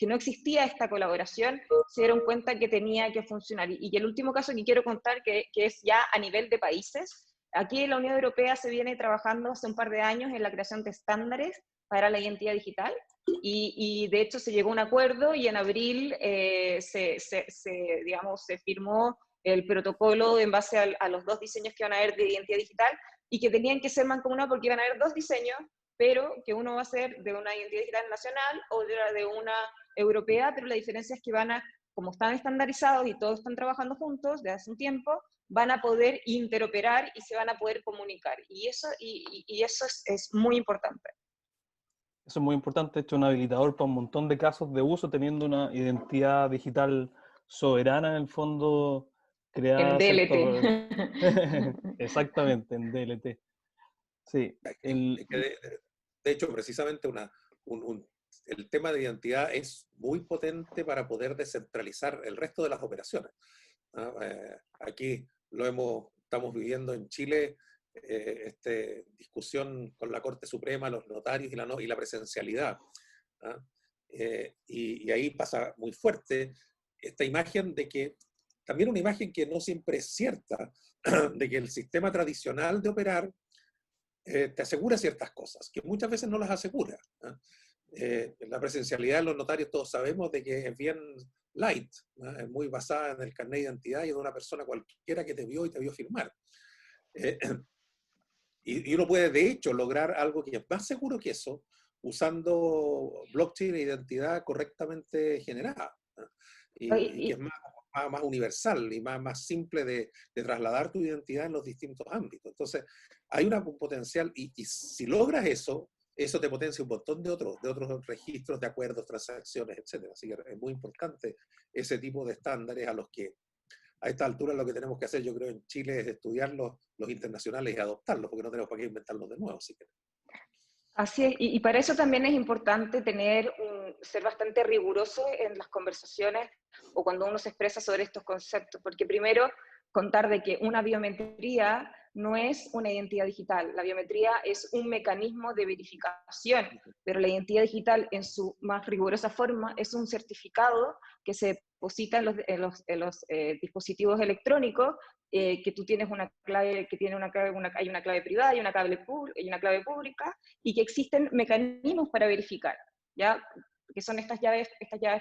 no existía esta colaboración, se dieron cuenta que tenía que funcionar. Y el último caso que quiero contar, que es ya a nivel de países, aquí en la Unión Europea se viene trabajando hace un par de años en la creación de estándares para la identidad digital, y de hecho se llegó a un acuerdo y en abril se firmó el protocolo en base a los 2 diseños que van a haber de identidad digital y que tenían que ser mancomunados porque iban a haber 2 diseños, pero que uno va a ser de una identidad digital nacional o de una europea, pero la diferencia es que como están estandarizados y todos están trabajando juntos desde hace un tiempo, van a poder interoperar y se van a poder comunicar. Y eso es muy importante. Eso es muy importante, hecho un habilitador para un montón de casos de uso, teniendo una identidad digital soberana en el fondo creada. En DLT. Exactamente, en DLT. Sí. De hecho, precisamente el tema de identidad es muy potente para poder descentralizar el resto de las operaciones. Aquí estamos viviendo en Chile discusión con la Corte Suprema, los notarios y la presencialidad. Y ahí pasa muy fuerte esta imagen de que, también una imagen que no siempre es cierta, de que el sistema tradicional de operar te asegura ciertas cosas, que muchas veces no las asegura. La presencialidad de los notarios todos sabemos de que es bien light, ¿no? Es muy basada en el carnet de identidad y de una persona cualquiera que te vio y te vio firmar. Y uno puede, de hecho, lograr algo que es más seguro que eso, usando blockchain e identidad correctamente generada, ¿no? Y que es más universal y más simple de trasladar tu identidad en los distintos ámbitos. Entonces, hay un potencial, y si logras eso te potencia un montón de otros registros de acuerdos, transacciones, etc. Así que es muy importante ese tipo de estándares a los que a esta altura lo que tenemos que hacer, yo creo, en Chile es estudiar los internacionales y adoptarlos, porque no tenemos para qué inventarlos de nuevo. Así es, y para eso también es importante ser bastante riguroso en las conversaciones o cuando uno se expresa sobre estos conceptos, porque primero contar de que una biometría no es una identidad digital, la biometría es un mecanismo de verificación, pero la identidad digital en su más rigurosa forma es un certificado que se deposita en los dispositivos electrónicos, que tú tienes una clave, hay una clave privada, hay una clave pública, y que existen mecanismos para verificar, ¿ya? Que son estas llaves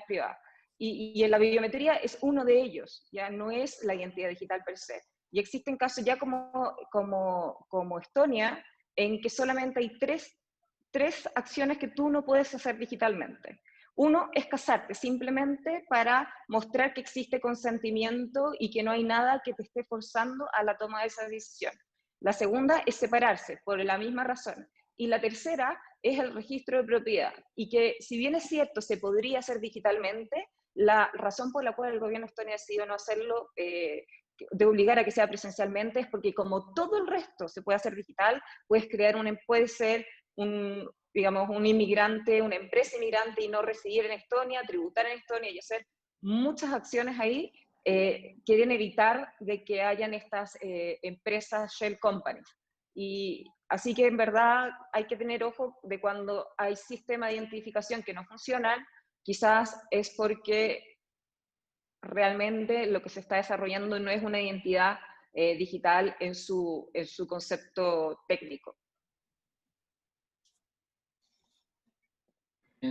privadas. Y en la biometría es uno de ellos, ya no es la identidad digital per se. Y existen casos ya como Estonia, en que solamente hay tres acciones que tú no puedes hacer digitalmente. Uno es casarte simplemente para mostrar que existe consentimiento y que no hay nada que te esté forzando a la toma de esa decisión. La segunda es separarse, por la misma razón. Y la tercera es el registro de propiedad. Y que, si bien es cierto, se podría hacer digitalmente, La razón por la cual el gobierno de Estonia decidió no hacerlo, de obligar a que sea presencialmente, es porque como todo el resto se puede hacer digital, puede ser digamos, un inmigrante, una empresa inmigrante y no residir en Estonia, tributar en Estonia y hacer muchas acciones ahí, quieren evitar de que hayan estas empresas shell companies. Y así que en verdad hay que tener ojo de cuando hay sistemas de identificación que no funcionan, quizás es porque realmente lo que se está desarrollando no es una identidad digital en su concepto técnico.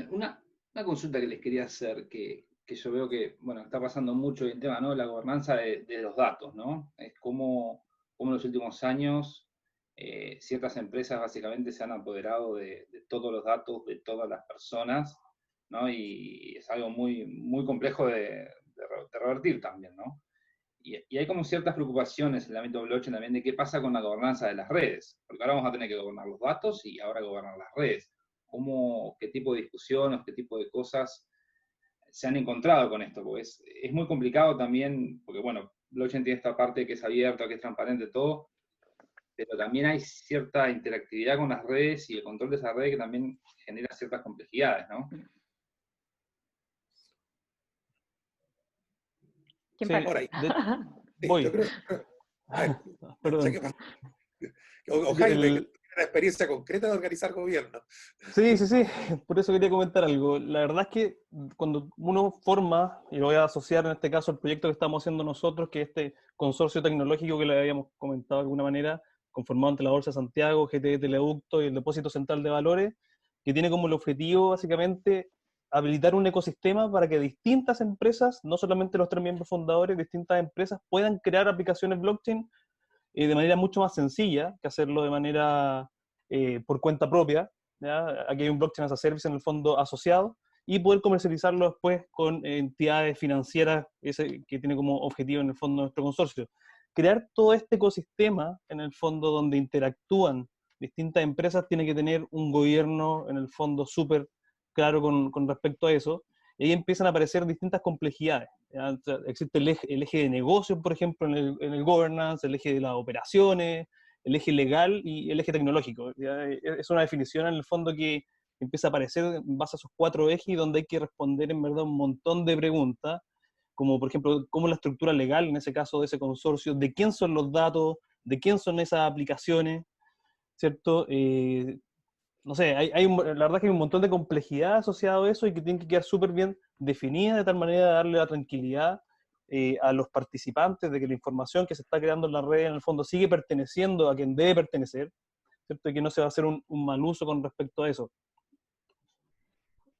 Una consulta que les quería hacer, que yo veo que, bueno, está pasando mucho el tema, ¿no? La gobernanza de los datos, ¿no? Es como en los últimos años ciertas empresas básicamente se han apoderado de todos los datos de todas las personas, ¿no? Y es algo muy, muy complejo de revertir también, ¿no? Y hay como ciertas preocupaciones en el ámbito blockchain también de qué pasa con la gobernanza de las redes, porque ahora vamos a tener que gobernar los datos y ahora gobernar las redes. ¿Qué tipo de discusiones, qué tipo de cosas se han encontrado con esto? Porque es muy complicado también, porque bueno, blockchain tiene esta parte que es abierta, que es transparente, todo, pero también hay cierta interactividad con las redes y el control de esa red que también genera ciertas complejidades, ¿no? ¿Quién Sí, parte? Ahora, sí, voy. yo creo, a ver, sé Perdón. qué pasa. O Jaime, que tiene la experiencia concreta de organizar gobierno. Sí, sí, sí, por eso quería comentar algo. La verdad es que cuando uno forma, y lo voy a asociar en este caso al proyecto que estamos haciendo nosotros, que es este consorcio tecnológico que le habíamos comentado de alguna manera, conformado entre la Bolsa de Santiago, GTE Teleducto y el Depósito Central de Valores, que tiene como el objetivo básicamente habilitar un ecosistema para que distintas empresas, no solamente los 3 miembros fundadores, distintas empresas puedan crear aplicaciones blockchain de manera mucho más sencilla que hacerlo de manera por cuenta propia. ¿Ya? Aquí hay un blockchain as a service en el fondo asociado y poder comercializarlo después con entidades financieras que tiene como objetivo en el fondo nuestro consorcio. Crear todo este ecosistema en el fondo donde interactúan distintas empresas tiene que tener un gobierno en el fondo súper claro con respecto a eso. Y ahí empiezan a aparecer distintas complejidades. ¿Ya? O sea, existe el eje de negocios, por ejemplo, en el governance, el eje de las operaciones, el eje legal y el eje tecnológico. ¿Ya? Es una definición en el fondo que empieza a aparecer en base a esos 4 ejes donde hay que responder en verdad un montón de preguntas, como por ejemplo, cómo es la estructura legal, en ese caso de ese consorcio, de quién son los datos, de quién son esas aplicaciones, ¿cierto? No sé, la verdad que hay un montón de complejidad asociado a eso y que tienen que quedar súper bien definidas de tal manera de darle la tranquilidad a los participantes de que la información que se está creando en la red en el fondo sigue perteneciendo a quien debe pertenecer, ¿cierto? Y que no se va a hacer un mal uso con respecto a eso.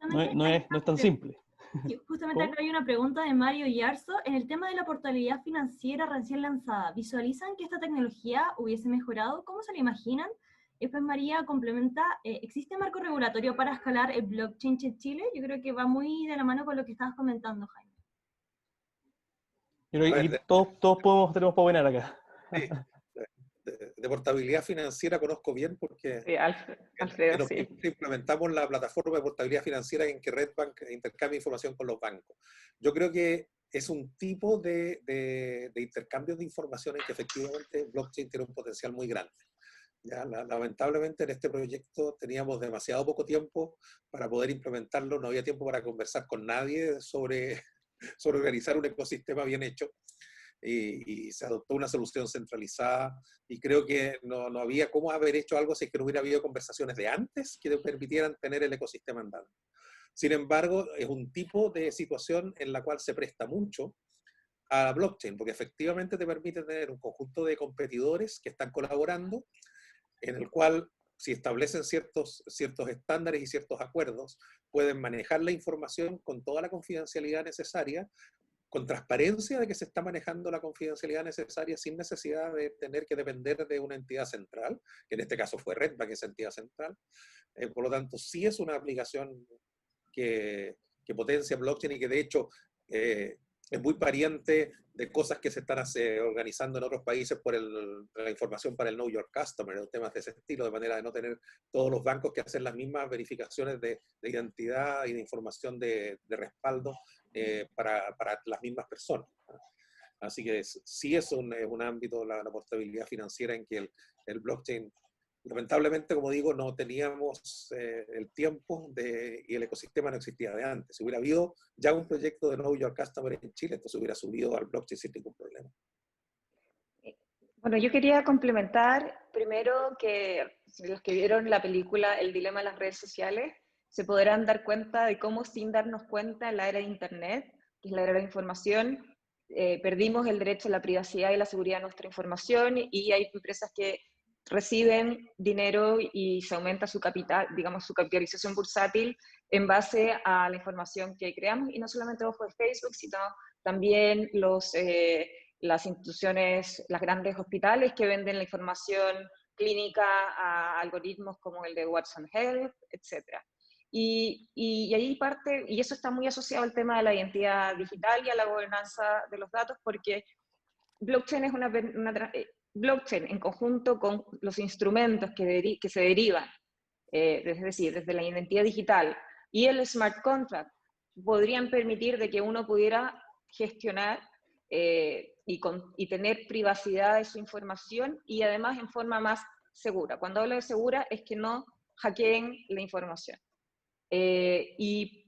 No es tan simple. Sí, justamente acá hay una pregunta de Mario Yarzo. En el tema de la portabilidad financiera recién lanzada, ¿visualizan que esta tecnología hubiese mejorado? ¿Cómo se la imaginan? Y después María complementa, ¿existe marco regulatorio para escalar el blockchain en Chile? Yo creo que va muy de la mano con lo que estabas comentando, Jaime. Yo creo que aquí todos tenemos para opinar acá. Sí, de portabilidad financiera conozco bien porque Sí, Alfredo, en los sí. implementamos la plataforma de portabilidad financiera en que Redbank intercambia información con los bancos. Yo creo que es un tipo de intercambio de información en que efectivamente blockchain tiene un potencial muy grande. Ya, lamentablemente en este proyecto teníamos demasiado poco tiempo para poder implementarlo, no había tiempo para conversar con nadie sobre organizar un ecosistema bien hecho. Y se adoptó una solución centralizada y creo que no había cómo haber hecho algo si es que no hubiera habido conversaciones de antes que permitieran tener el ecosistema andando. Sin embargo, es un tipo de situación en la cual se presta mucho a la blockchain, porque efectivamente te permite tener un conjunto de competidores que están colaborando, en el cual si establecen ciertos estándares y ciertos acuerdos, pueden manejar la información con toda la confidencialidad necesaria, con transparencia de que se está manejando la confidencialidad necesaria sin necesidad de tener que depender de una entidad central, que en este caso fue Redbank, que es entidad central. Por lo tanto, sí es una aplicación que potencia blockchain y que de hecho es muy pariente de cosas que se están organizando en otros países por la información para el Know Your Customer, o temas de ese estilo, de manera de no tener todos los bancos que hacen las mismas verificaciones de identidad y de información de respaldo para las mismas personas. Así que sí es un ámbito, la portabilidad financiera, en que el blockchain, lamentablemente, como digo, no teníamos el tiempo y el ecosistema no existía de antes. Si hubiera habido ya un proyecto de Know Your Customer en Chile, entonces hubiera subido al blockchain sin ningún problema. Bueno, yo quería complementar primero que los que vieron la película El dilema de las redes sociales se podrán dar cuenta de cómo, sin darnos cuenta, en la era de Internet, que es la era de la información, perdimos el derecho a la privacidad y la seguridad de nuestra información, y hay empresas que reciben dinero y se aumenta su capital, digamos, su capitalización bursátil en base a la información que creamos, y no solamente ojo de Facebook, sino también las instituciones, las grandes hospitales que venden la información clínica a algoritmos como el de Watson Health, etc. Y ahí parte, y eso está muy asociado al tema de la identidad digital y a la gobernanza de los datos, porque blockchain es blockchain en conjunto con los instrumentos que se derivan, es decir, desde la identidad digital y el smart contract, podrían permitir de que uno pudiera gestionar y tener privacidad de su información, y además en forma más segura. Cuando hablo de segura es que no hackeen la información. Y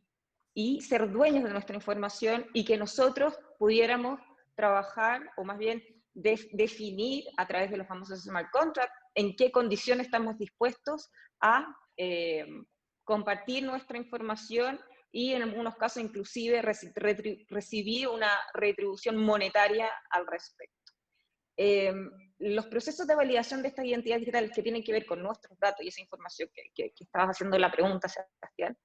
ser dueños de nuestra información, y que nosotros pudiéramos trabajar, o más bien definir a través de los famosos smart contracts, en qué condiciones estamos dispuestos a compartir nuestra información, y en algunos casos inclusive recibir una retribución monetaria al respecto. Los procesos de validación de estas identidades digitales que tienen que ver con nuestros datos y esa información que estabas haciendo la pregunta, Sebastián,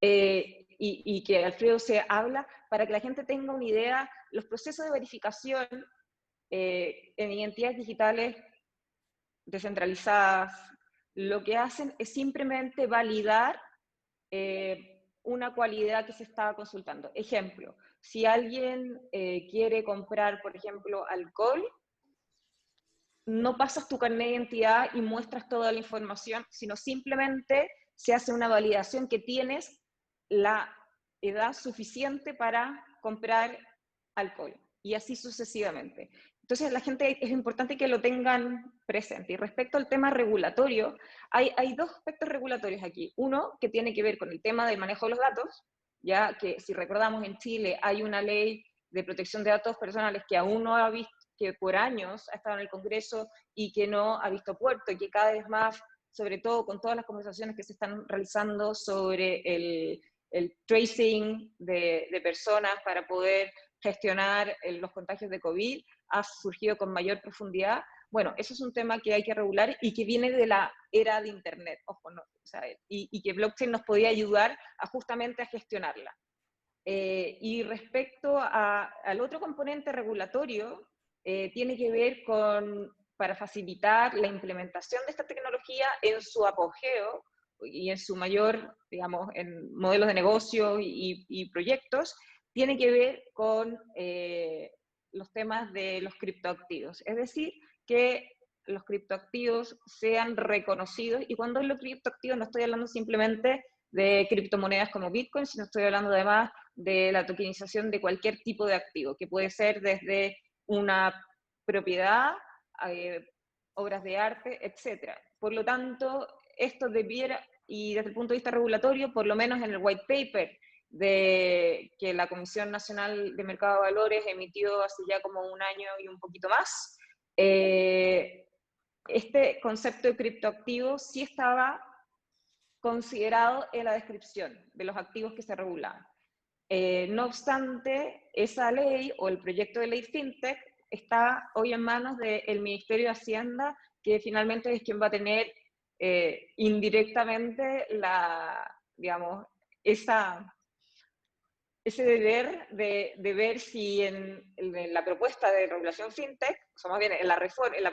y que Alfredo se habla, para que la gente tenga una idea, los procesos de verificación en identidades digitales descentralizadas, lo que hacen es simplemente validar una cualidad que se estaba consultando. Ejemplo, si alguien quiere comprar, por ejemplo, alcohol, no pasas tu carnet de identidad y muestras toda la información, sino simplemente se hace una validación que tienes la edad suficiente para comprar alcohol, y así sucesivamente. Entonces, la gente, es importante que lo tengan presente. Y respecto al tema regulatorio, hay dos aspectos regulatorios aquí. Uno, que tiene que ver con el tema del manejo de los datos, ya que, si recordamos, en Chile hay una ley de protección de datos personales que aún no ha visto, que por años ha estado en el Congreso y que no ha visto puerto, y que cada vez más, sobre todo con todas las conversaciones que se están realizando sobre el tracing de personas para poder gestionar los contagios de COVID, ha surgido con mayor profundidad. Bueno, eso es un tema que hay que regular y que viene de la era de Internet, ojo, no, o sea, y que blockchain nos podía ayudar justamente a gestionarla. Y respecto al otro componente regulatorio, tiene que ver para facilitar la implementación de esta tecnología en su apogeo y en su mayor, digamos, en modelos de negocio y proyectos, tiene que ver con los temas de los criptoactivos. Es decir, que los criptoactivos sean reconocidos, y cuando hablo de criptoactivos no estoy hablando simplemente de criptomonedas como Bitcoin, sino estoy hablando además de la tokenización de cualquier tipo de activo, que puede ser desde una propiedad, obras de arte, etc. Por lo tanto, esto debiera, y desde el punto de vista regulatorio, por lo menos en el white paper que la Comisión Nacional de Mercado de Valores emitió hace ya como un año y un poquito más, este concepto de criptoactivo sí estaba considerado en la descripción de los activos que se regulaban. No obstante, esa ley o el proyecto de ley FinTech está hoy en manos del Ministerio de Hacienda, que finalmente es quien va a tener indirectamente digamos, ese deber de ver si en la propuesta de regulación FinTech, o sea, más bien en la reforma, en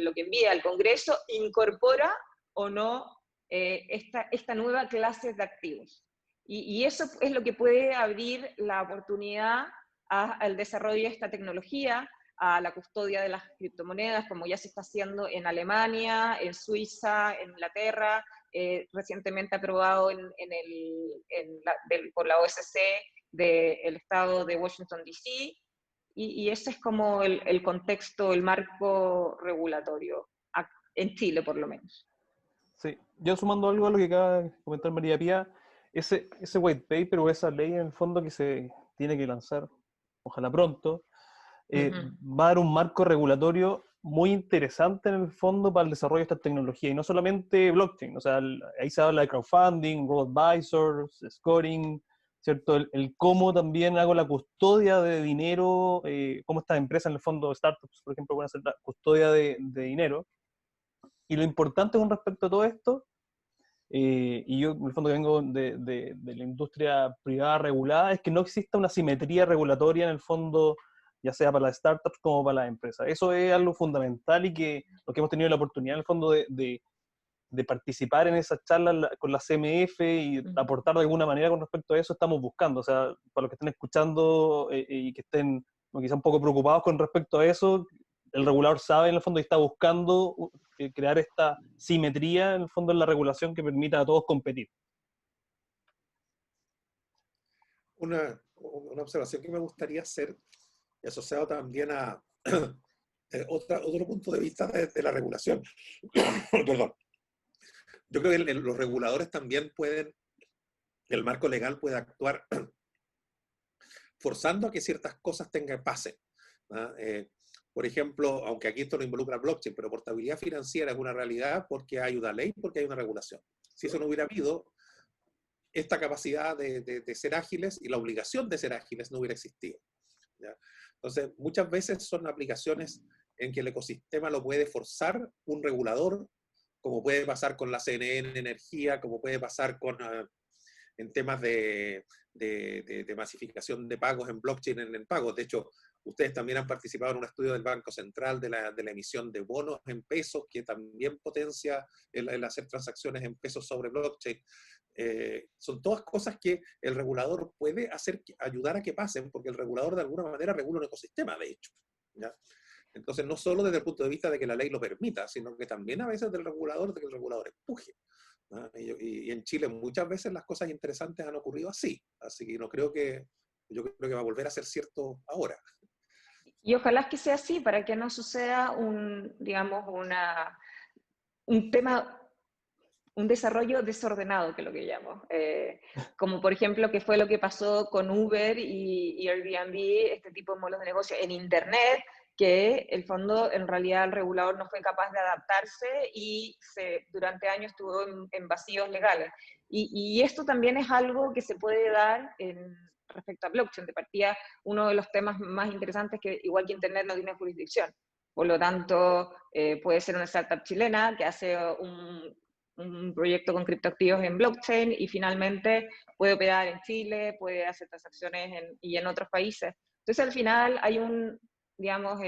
lo que envía al Congreso, incorpora o no esta nueva clase de activos. Y eso es lo que puede abrir la oportunidad al desarrollo de esta tecnología, a la custodia de las criptomonedas, como ya se está haciendo en Alemania, en Suiza, en Inglaterra, recientemente aprobado por la OSC del estado de Washington, D.C., y ese es como el contexto, el marco regulatorio, en Chile por lo menos. Sí, yo sumando algo a lo que acaba de comentar María Pía, ese white paper o esa ley en el fondo que se tiene que lanzar, ojalá pronto, va a dar un marco regulatorio muy interesante en el fondo para el desarrollo de esta tecnología, y no solamente blockchain, o sea, ahí se habla de crowdfunding, robo-advisors, scoring, ¿cierto? El cómo también hago la custodia de dinero, cómo estas empresas, en el fondo, startups, por ejemplo, pueden hacer la custodia de dinero. Y lo importante con respecto a todo esto, y yo en el fondo que vengo de la industria privada regulada, es que no exista una simetría regulatoria en el fondo, ya sea para las startups como para las empresas. Eso es algo fundamental, y que lo que hemos tenido la oportunidad en el fondo de participar en esas charlas con la CMF y aportar de alguna manera con respecto a eso, estamos buscando. O sea, para los que estén escuchando y que estén quizá un poco preocupados con respecto a eso, el regulador sabe en el fondo y está buscando crear esta simetría en el fondo en la regulación que permita a todos competir. Una observación que me gustaría hacer, asociado también a otro punto de vista de la regulación. Perdón. Yo creo que los reguladores también pueden, el marco legal puede actuar forzando a que ciertas cosas pasen. Por ejemplo, aunque aquí esto no involucra blockchain, pero portabilidad financiera es una realidad porque hay una ley, porque hay una regulación. Si eso no hubiera habido, esta capacidad de ser ágiles y la obligación de ser ágiles no hubiera existido, ¿ya? Entonces, muchas veces son aplicaciones en que el ecosistema lo puede forzar un regulador, como puede pasar con la CNN Energía, como puede pasar en temas de masificación de pagos en blockchain en pagos. De hecho, ustedes también han participado en un estudio del Banco Central de la emisión de bonos en pesos, que también potencia el hacer transacciones en pesos sobre blockchain. Son todas cosas que el regulador puede ayudar a que pasen, porque el regulador de alguna manera regula un ecosistema, de hecho, ¿ya? Entonces, no solo desde el punto de vista de que la ley lo permita, sino que también a veces de que el regulador empuje. Y en Chile muchas veces las cosas interesantes han ocurrido así que yo creo que va a volver a ser cierto ahora. Y ojalá que sea así, para que no suceda digamos, un desarrollo desordenado, que es lo que llamo. Como por ejemplo, que fue lo que pasó con Uber y Airbnb, este tipo de modelos de negocio en Internet, que el fondo, en realidad, el regulador no fue capaz de adaptarse y durante años estuvo en vacíos legales. Y esto también es algo que se puede dar respecto a blockchain. De partida, uno de los temas más interesantes es que, igual que Internet, no tiene jurisdicción. Por lo tanto, puede ser una startup chilena que hace un proyecto con criptoactivos en blockchain y finalmente puede operar en Chile, puede hacer transacciones y en otros países. Entonces, al final hay digamos,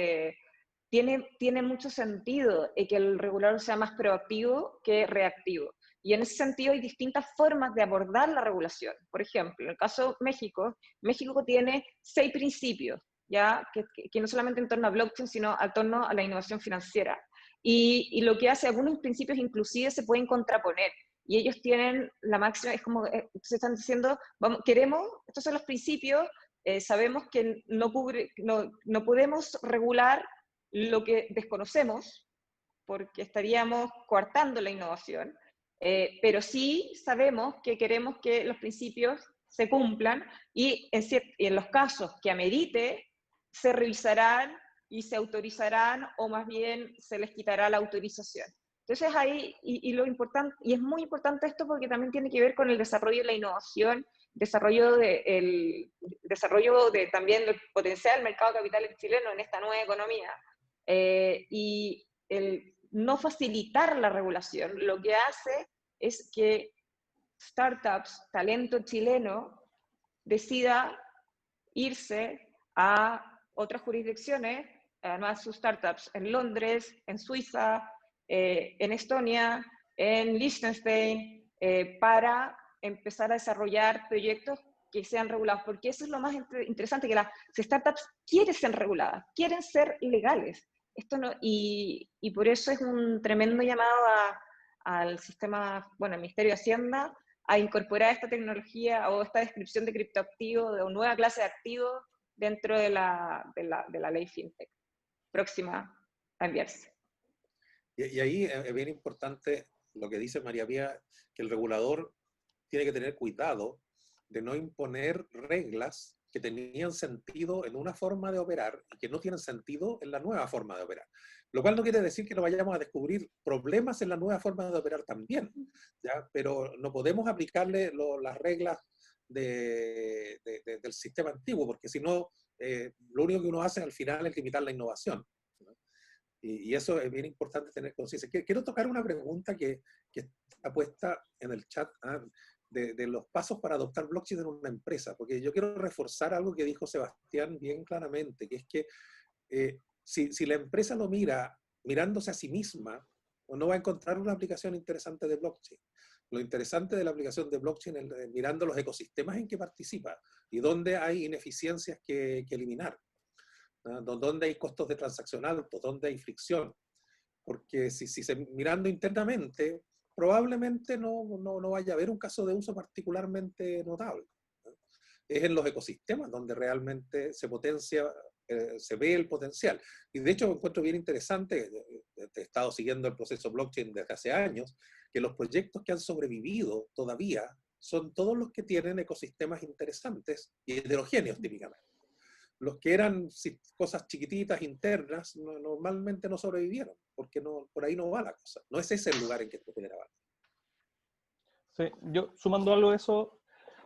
tiene mucho sentido que el regulador sea más proactivo que reactivo. Y en ese sentido hay distintas formas de abordar la regulación. Por ejemplo, en el caso de México, México tiene 6 principios, ¿ya? Que no solamente en torno a blockchain, sino en torno a la innovación financiera. Y lo que hace, algunos principios inclusive se pueden contraponer. Y ellos tienen la máxima, es como, se están diciendo, estos son los principios, sabemos que no podemos regular lo que desconocemos, porque estaríamos coartando la innovación, pero sí sabemos que queremos que los principios se cumplan y en los casos que amerite, se revisarán y se autorizarán, o más bien se les quitará la autorización. Entonces ahí, lo importante, y es muy importante esto porque también tiene que ver con el desarrollo de la innovación, desarrollo también del potencial del mercado de capitales chileno en esta nueva economía. Y el no facilitar la regulación lo que hace es que startups, talento chileno, decida irse a otras jurisdicciones, además sus startups en Londres, en Suiza, en Estonia, en Liechtenstein, para empezar a desarrollar proyectos que sean regulados, porque eso es lo más interesante, que las startups quieren ser reguladas, quieren ser legales. Esto no, y por eso es un tremendo llamado al sistema, bueno, al Ministerio de Hacienda, a incorporar esta tecnología o esta descripción de criptoactivo, de una nueva clase de activos dentro de la ley FinTech próxima a enviarse. Y ahí es bien importante lo que dice María Pía, que el regulador tiene que tener cuidado de no imponer reglas que tenían sentido en una forma de operar y que no tienen sentido en la nueva forma de operar. Lo cual no quiere decir que no vayamos a descubrir problemas en la nueva forma de operar también, ¿ya? Pero no podemos aplicarle las reglas del sistema antiguo, porque si no, lo único que uno hace al final es limitar la innovación, ¿no? Y eso es bien importante tener conciencia. Quiero tocar una pregunta que está puesta en el chat, de los pasos para adoptar blockchain en una empresa, porque yo quiero reforzar algo que dijo Sebastián bien claramente, que es que si la empresa lo mira mirándose a sí misma, no va a encontrar una aplicación interesante de blockchain. Lo interesante de la aplicación de blockchain es mirando los ecosistemas en que participa y dónde hay ineficiencias que eliminar, ¿no? Dónde hay costos de transacción altos, dónde hay fricción. Porque si se mirando internamente, probablemente no vaya a haber un caso de uso particularmente notable, ¿no? Es en los ecosistemas donde realmente se potencia, se ve el potencial. Y de hecho me encuentro bien interesante, he estado siguiendo el proceso blockchain desde hace años, que los proyectos que han sobrevivido todavía son todos los que tienen ecosistemas interesantes y heterogéneos típicamente. Los que eran cosas chiquititas, internas, normalmente no sobrevivieron, porque por ahí no va la cosa. No es ese el lugar en que se genera valor. Sí, yo sumando algo a eso,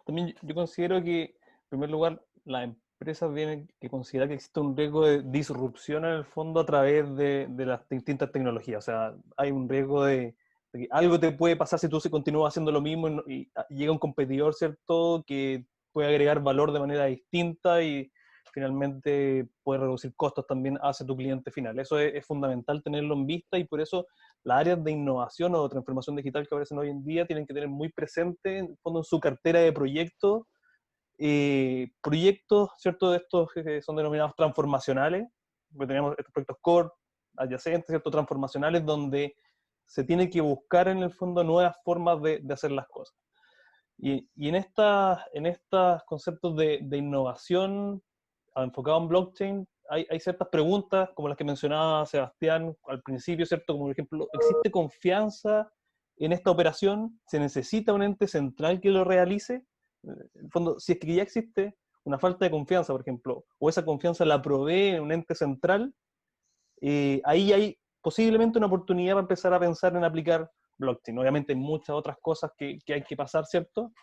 también yo considero que, en primer lugar, las empresas tienen que considerar que existe un riesgo de disrupción en el fondo a través de las distintas tecnologías. O sea, hay un riesgo de que algo te puede pasar si tú continúas haciendo lo mismo y llega un competidor, ¿cierto?, que puede agregar valor de manera distinta y finalmente puede reducir costos también hacia tu cliente final. Eso es fundamental tenerlo en vista y por eso las áreas de innovación o de transformación digital que aparecen hoy en día tienen que tener muy presente en su cartera de proyectos, ¿cierto?, de estos que son denominados transformacionales, porque tenemos estos proyectos core, adyacentes, ¿cierto?, transformacionales, donde se tiene que buscar en el fondo nuevas formas de hacer las cosas. Y en estos conceptos de innovación enfocado en blockchain, hay ciertas preguntas, como las que mencionaba Sebastián al principio, ¿cierto? Como por ejemplo, ¿existe confianza en esta operación? ¿Se necesita un ente central que lo realice? En el fondo, si es que ya existe una falta de confianza, por ejemplo, o esa confianza la provee un ente central, ahí hay posiblemente una oportunidad para empezar a pensar en aplicar blockchain. Obviamente hay muchas otras cosas que hay que pasar, ¿cierto?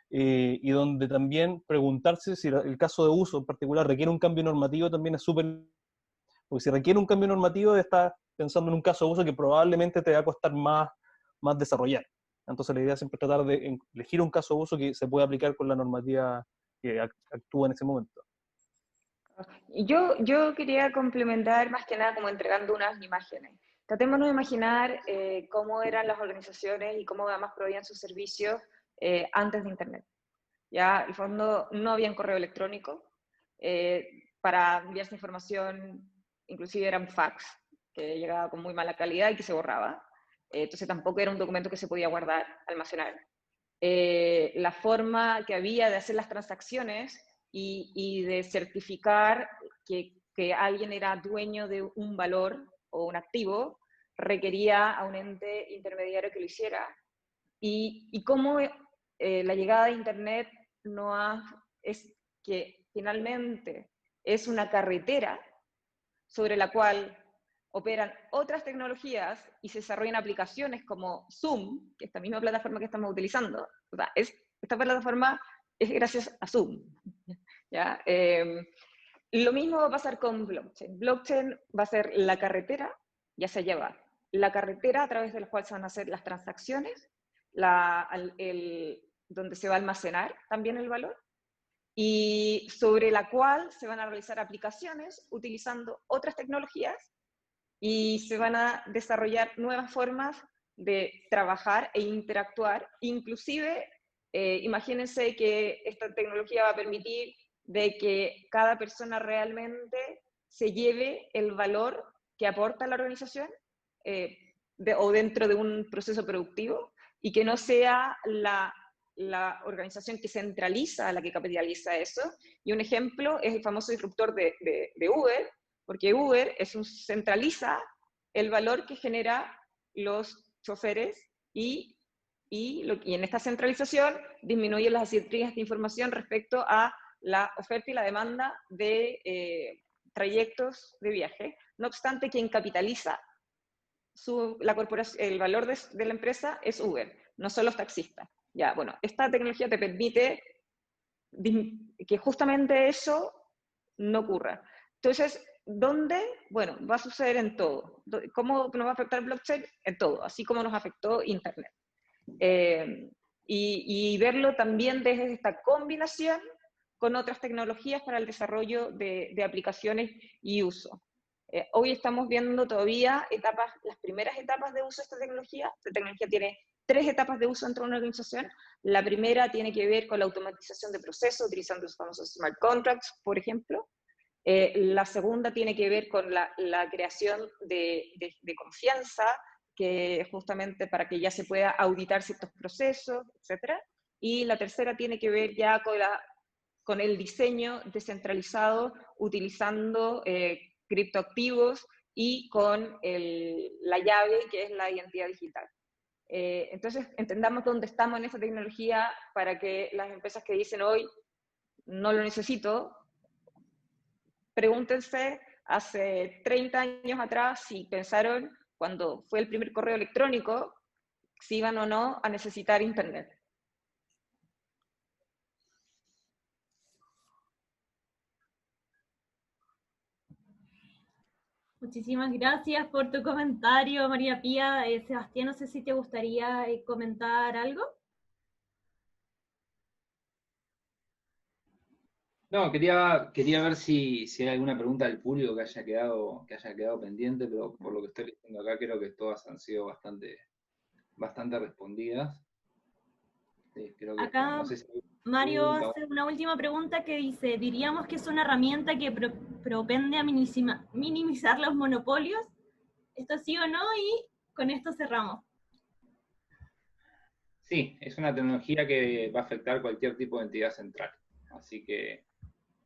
Y donde también preguntarse si el caso de uso en particular requiere un cambio normativo también es súper... Porque si requiere un cambio normativo, estás pensando en un caso de uso que probablemente te va a costar más desarrollar. Entonces la idea es siempre tratar de elegir un caso de uso que se pueda aplicar con la normativa que actúa en ese momento. Yo quería complementar más que nada como entregando unas imágenes. Tratémonos de imaginar cómo eran las organizaciones y cómo además proveían sus servicios antes de Internet. Ya, en el fondo, no había un correo electrónico. Para enviarse información, inclusive era un fax, que llegaba con muy mala calidad y que se borraba. Entonces tampoco era un documento que se podía guardar, almacenar. La forma que había de hacer las transacciones y de certificar que alguien era dueño de un valor o un activo, requería a un ente intermediario que lo hiciera. Y cómo la llegada de Internet es que finalmente es una carretera sobre la cual operan otras tecnologías y se desarrollan aplicaciones como Zoom, que es esta misma plataforma que estamos utilizando. O sea, esta plataforma es gracias a Zoom, ¿ya? Lo mismo va a pasar con blockchain. Blockchain va a ser la carretera, ya se lleva la carretera a través de la cual se van a hacer las transacciones, donde se va a almacenar también el valor, y sobre la cual se van a realizar aplicaciones utilizando otras tecnologías y se van a desarrollar nuevas formas de trabajar e interactuar. Inclusive, imagínense que esta tecnología va a permitir de que cada persona realmente se lleve el valor que aporta la organización o dentro de un proceso productivo y que no sea la organización que centraliza, la que capitaliza eso. Y un ejemplo es el famoso disruptor de Uber, porque Uber centraliza el valor que genera los choferes y en esta centralización disminuye las asimetrías de información respecto a la oferta y la demanda de trayectos de viaje. No obstante, quien capitaliza el valor de la empresa es Uber, no son los taxistas. Ya, bueno, esta tecnología te permite que justamente eso no ocurra. Entonces, ¿dónde? Bueno, va a suceder en todo. ¿Cómo nos va a afectar el blockchain? En todo, así como nos afectó Internet. Y verlo también desde esta combinación con otras tecnologías para el desarrollo de aplicaciones y uso. Hoy estamos viendo todavía las primeras etapas de uso de esta tecnología. Esta tecnología tiene 3 etapas de uso dentro de una organización. La primera tiene que ver con la automatización de procesos, utilizando los famosos smart contracts, por ejemplo. La segunda tiene que ver con la creación de confianza, que justamente para que ya se pueda auditar ciertos procesos, etc. Y la tercera tiene que ver ya con el diseño descentralizado, utilizando criptoactivos y con la llave, que es la identidad digital. Entonces, entendamos dónde estamos en esta tecnología para que las empresas que dicen hoy, no lo necesito, pregúntense hace 30 años atrás si pensaron, cuando fue el primer correo electrónico, si iban o no a necesitar Internet. Muchísimas gracias por tu comentario, María Pía. Sebastián, no sé si te gustaría comentar algo. No, quería ver si hay alguna pregunta del público que haya quedado pendiente, pero por lo que estoy leyendo acá creo que todas han sido bastante respondidas. Sí, creo que Acá no sé si Mario hace una última pregunta que dice, ¿diríamos que es una herramienta que propende a minimizar los monopolios? ¿Esto sí o no? Y con esto cerramos. Sí, es una tecnología que va a afectar cualquier tipo de entidad central. Así que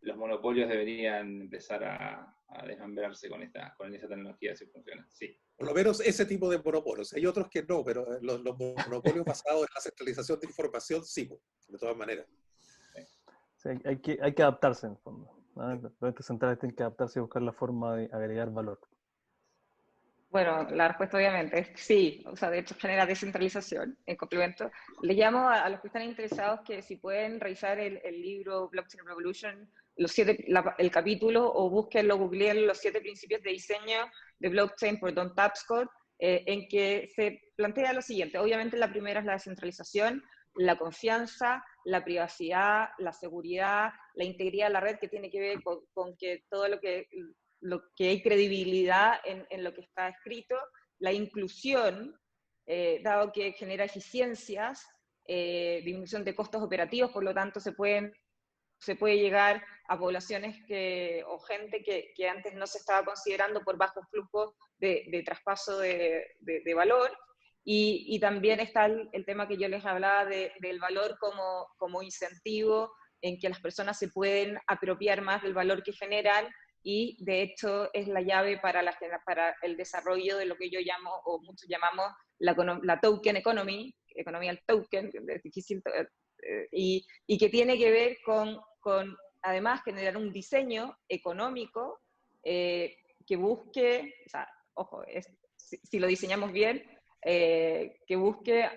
los monopolios deberían empezar a desmembrarse con esa tecnología si funciona. Sí. Por lo menos ese tipo de monopolios. Hay otros que no, pero los monopolios basados en la centralización de información, sí, de todas maneras. Sí, hay que adaptarse en el fondo, ¿no? Los entes centrales tienen que adaptarse y buscar la forma de agregar valor. Bueno, la respuesta obviamente es sí, o sea, de hecho genera descentralización. En complemento, les llamo a los que están interesados que si pueden revisar el libro Blockchain Revolution, el capítulo, o búsquenlo, googleen los 7 principios de diseño de blockchain por Don Tapscott, en que se plantea lo siguiente. Obviamente la primera es la descentralización, la confianza, la privacidad, la seguridad, la integridad de la red, que tiene que ver con que todo lo que hay credibilidad en lo que está escrito, la inclusión, dado que genera eficiencias, disminución de costos operativos, por lo tanto se puede llegar a poblaciones o gente que antes no se estaba considerando por bajos flujos de traspaso de valor. Y también está el tema que yo les hablaba del valor como incentivo en que las personas se pueden apropiar más del valor que generan, y de hecho es la llave para el desarrollo de lo que yo llamo, o muchos llamamos, la token economy, economía del token, es difícil, y que tiene que ver con además generar un diseño económico que busque, o sea, ojo, si lo diseñamos bien, que busque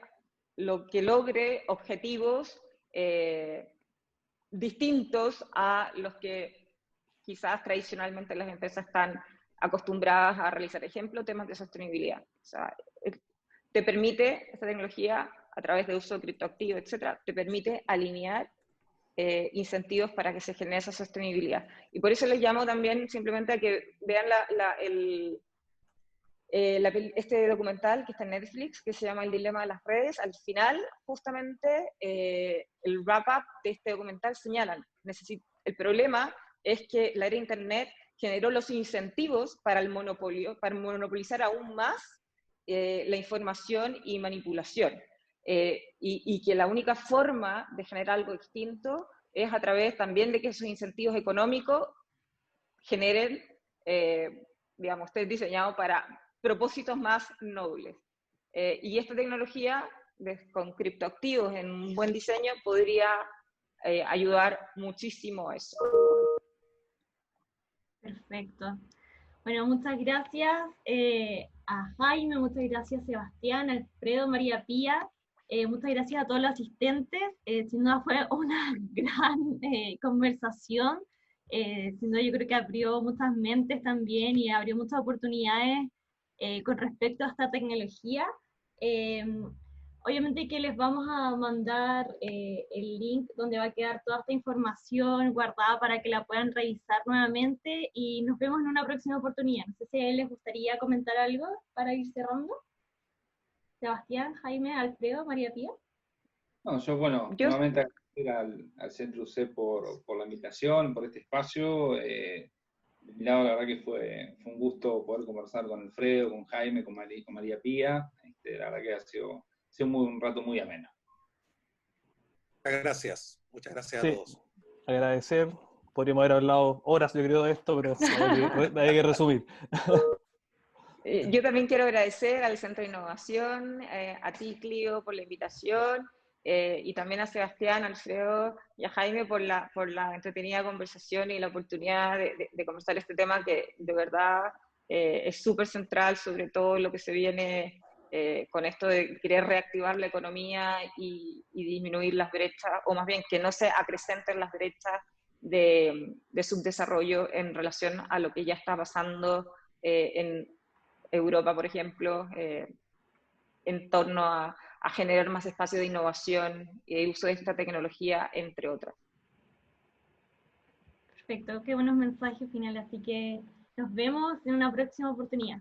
lo que logre objetivos distintos a los que quizás tradicionalmente las empresas están acostumbradas a realizar. Ejemplo, temas de sostenibilidad. O sea, te permite, esta tecnología, a través de uso de criptoactivos, etcétera, te permite alinear incentivos para que se genere esa sostenibilidad. Y por eso les llamo también simplemente a que vean este documental que está en Netflix, que se llama El dilema de las redes. Al final, justamente, el wrap-up de este documental señalan, el problema es que la era de Internet generó los incentivos para el monopolio, para monopolizar aún más la información y manipulación. y que la única forma de generar algo distinto es a través también de que esos incentivos económicos generen, digamos, esté diseñado para propósitos más nobles. Y esta tecnología con criptoactivos en un buen diseño podría ayudar muchísimo a eso. Perfecto. Bueno, muchas gracias a Jaime, muchas gracias Sebastián, Alfredo, María Pía, muchas gracias a todos los asistentes. Sin duda fue una gran conversación. Sin duda yo creo que abrió muchas mentes también y abrió muchas oportunidades con respecto a esta tecnología. Obviamente que les vamos a mandar el link donde va a quedar toda esta información guardada para que la puedan revisar nuevamente y nos vemos en una próxima oportunidad. No sé si a él les gustaría comentar algo para ir cerrando. Sebastián, Jaime, Alfredo, María Pía. No, yo, bueno, Yo, nuevamente agradecer al Centro UC por la invitación, por este espacio. De mi lado, la verdad que fue un gusto poder conversar con Alfredo, con Jaime, con María Pía. La verdad que ha sido un rato muy ameno. Muchas gracias a Sí, todos. agradecer. Podríamos haber hablado horas, yo creo, de esto, pero hay que resumir. yo también quiero agradecer al Centro de Innovación, a ti, Clio, por la invitación, y también a Sebastián, Alfredo y a Jaime por la entretenida conversación y la oportunidad de conversar este tema que de verdad es súper central, sobre todo lo que se viene con esto de querer reactivar la economía y disminuir las brechas, o más bien que no se acrecenten las brechas de subdesarrollo en relación a lo que ya está pasando en Europa, por ejemplo, en torno a generar más espacio de innovación y uso de esta tecnología, entre otras. Perfecto, qué buenos mensajes finales, así que nos vemos en una próxima oportunidad.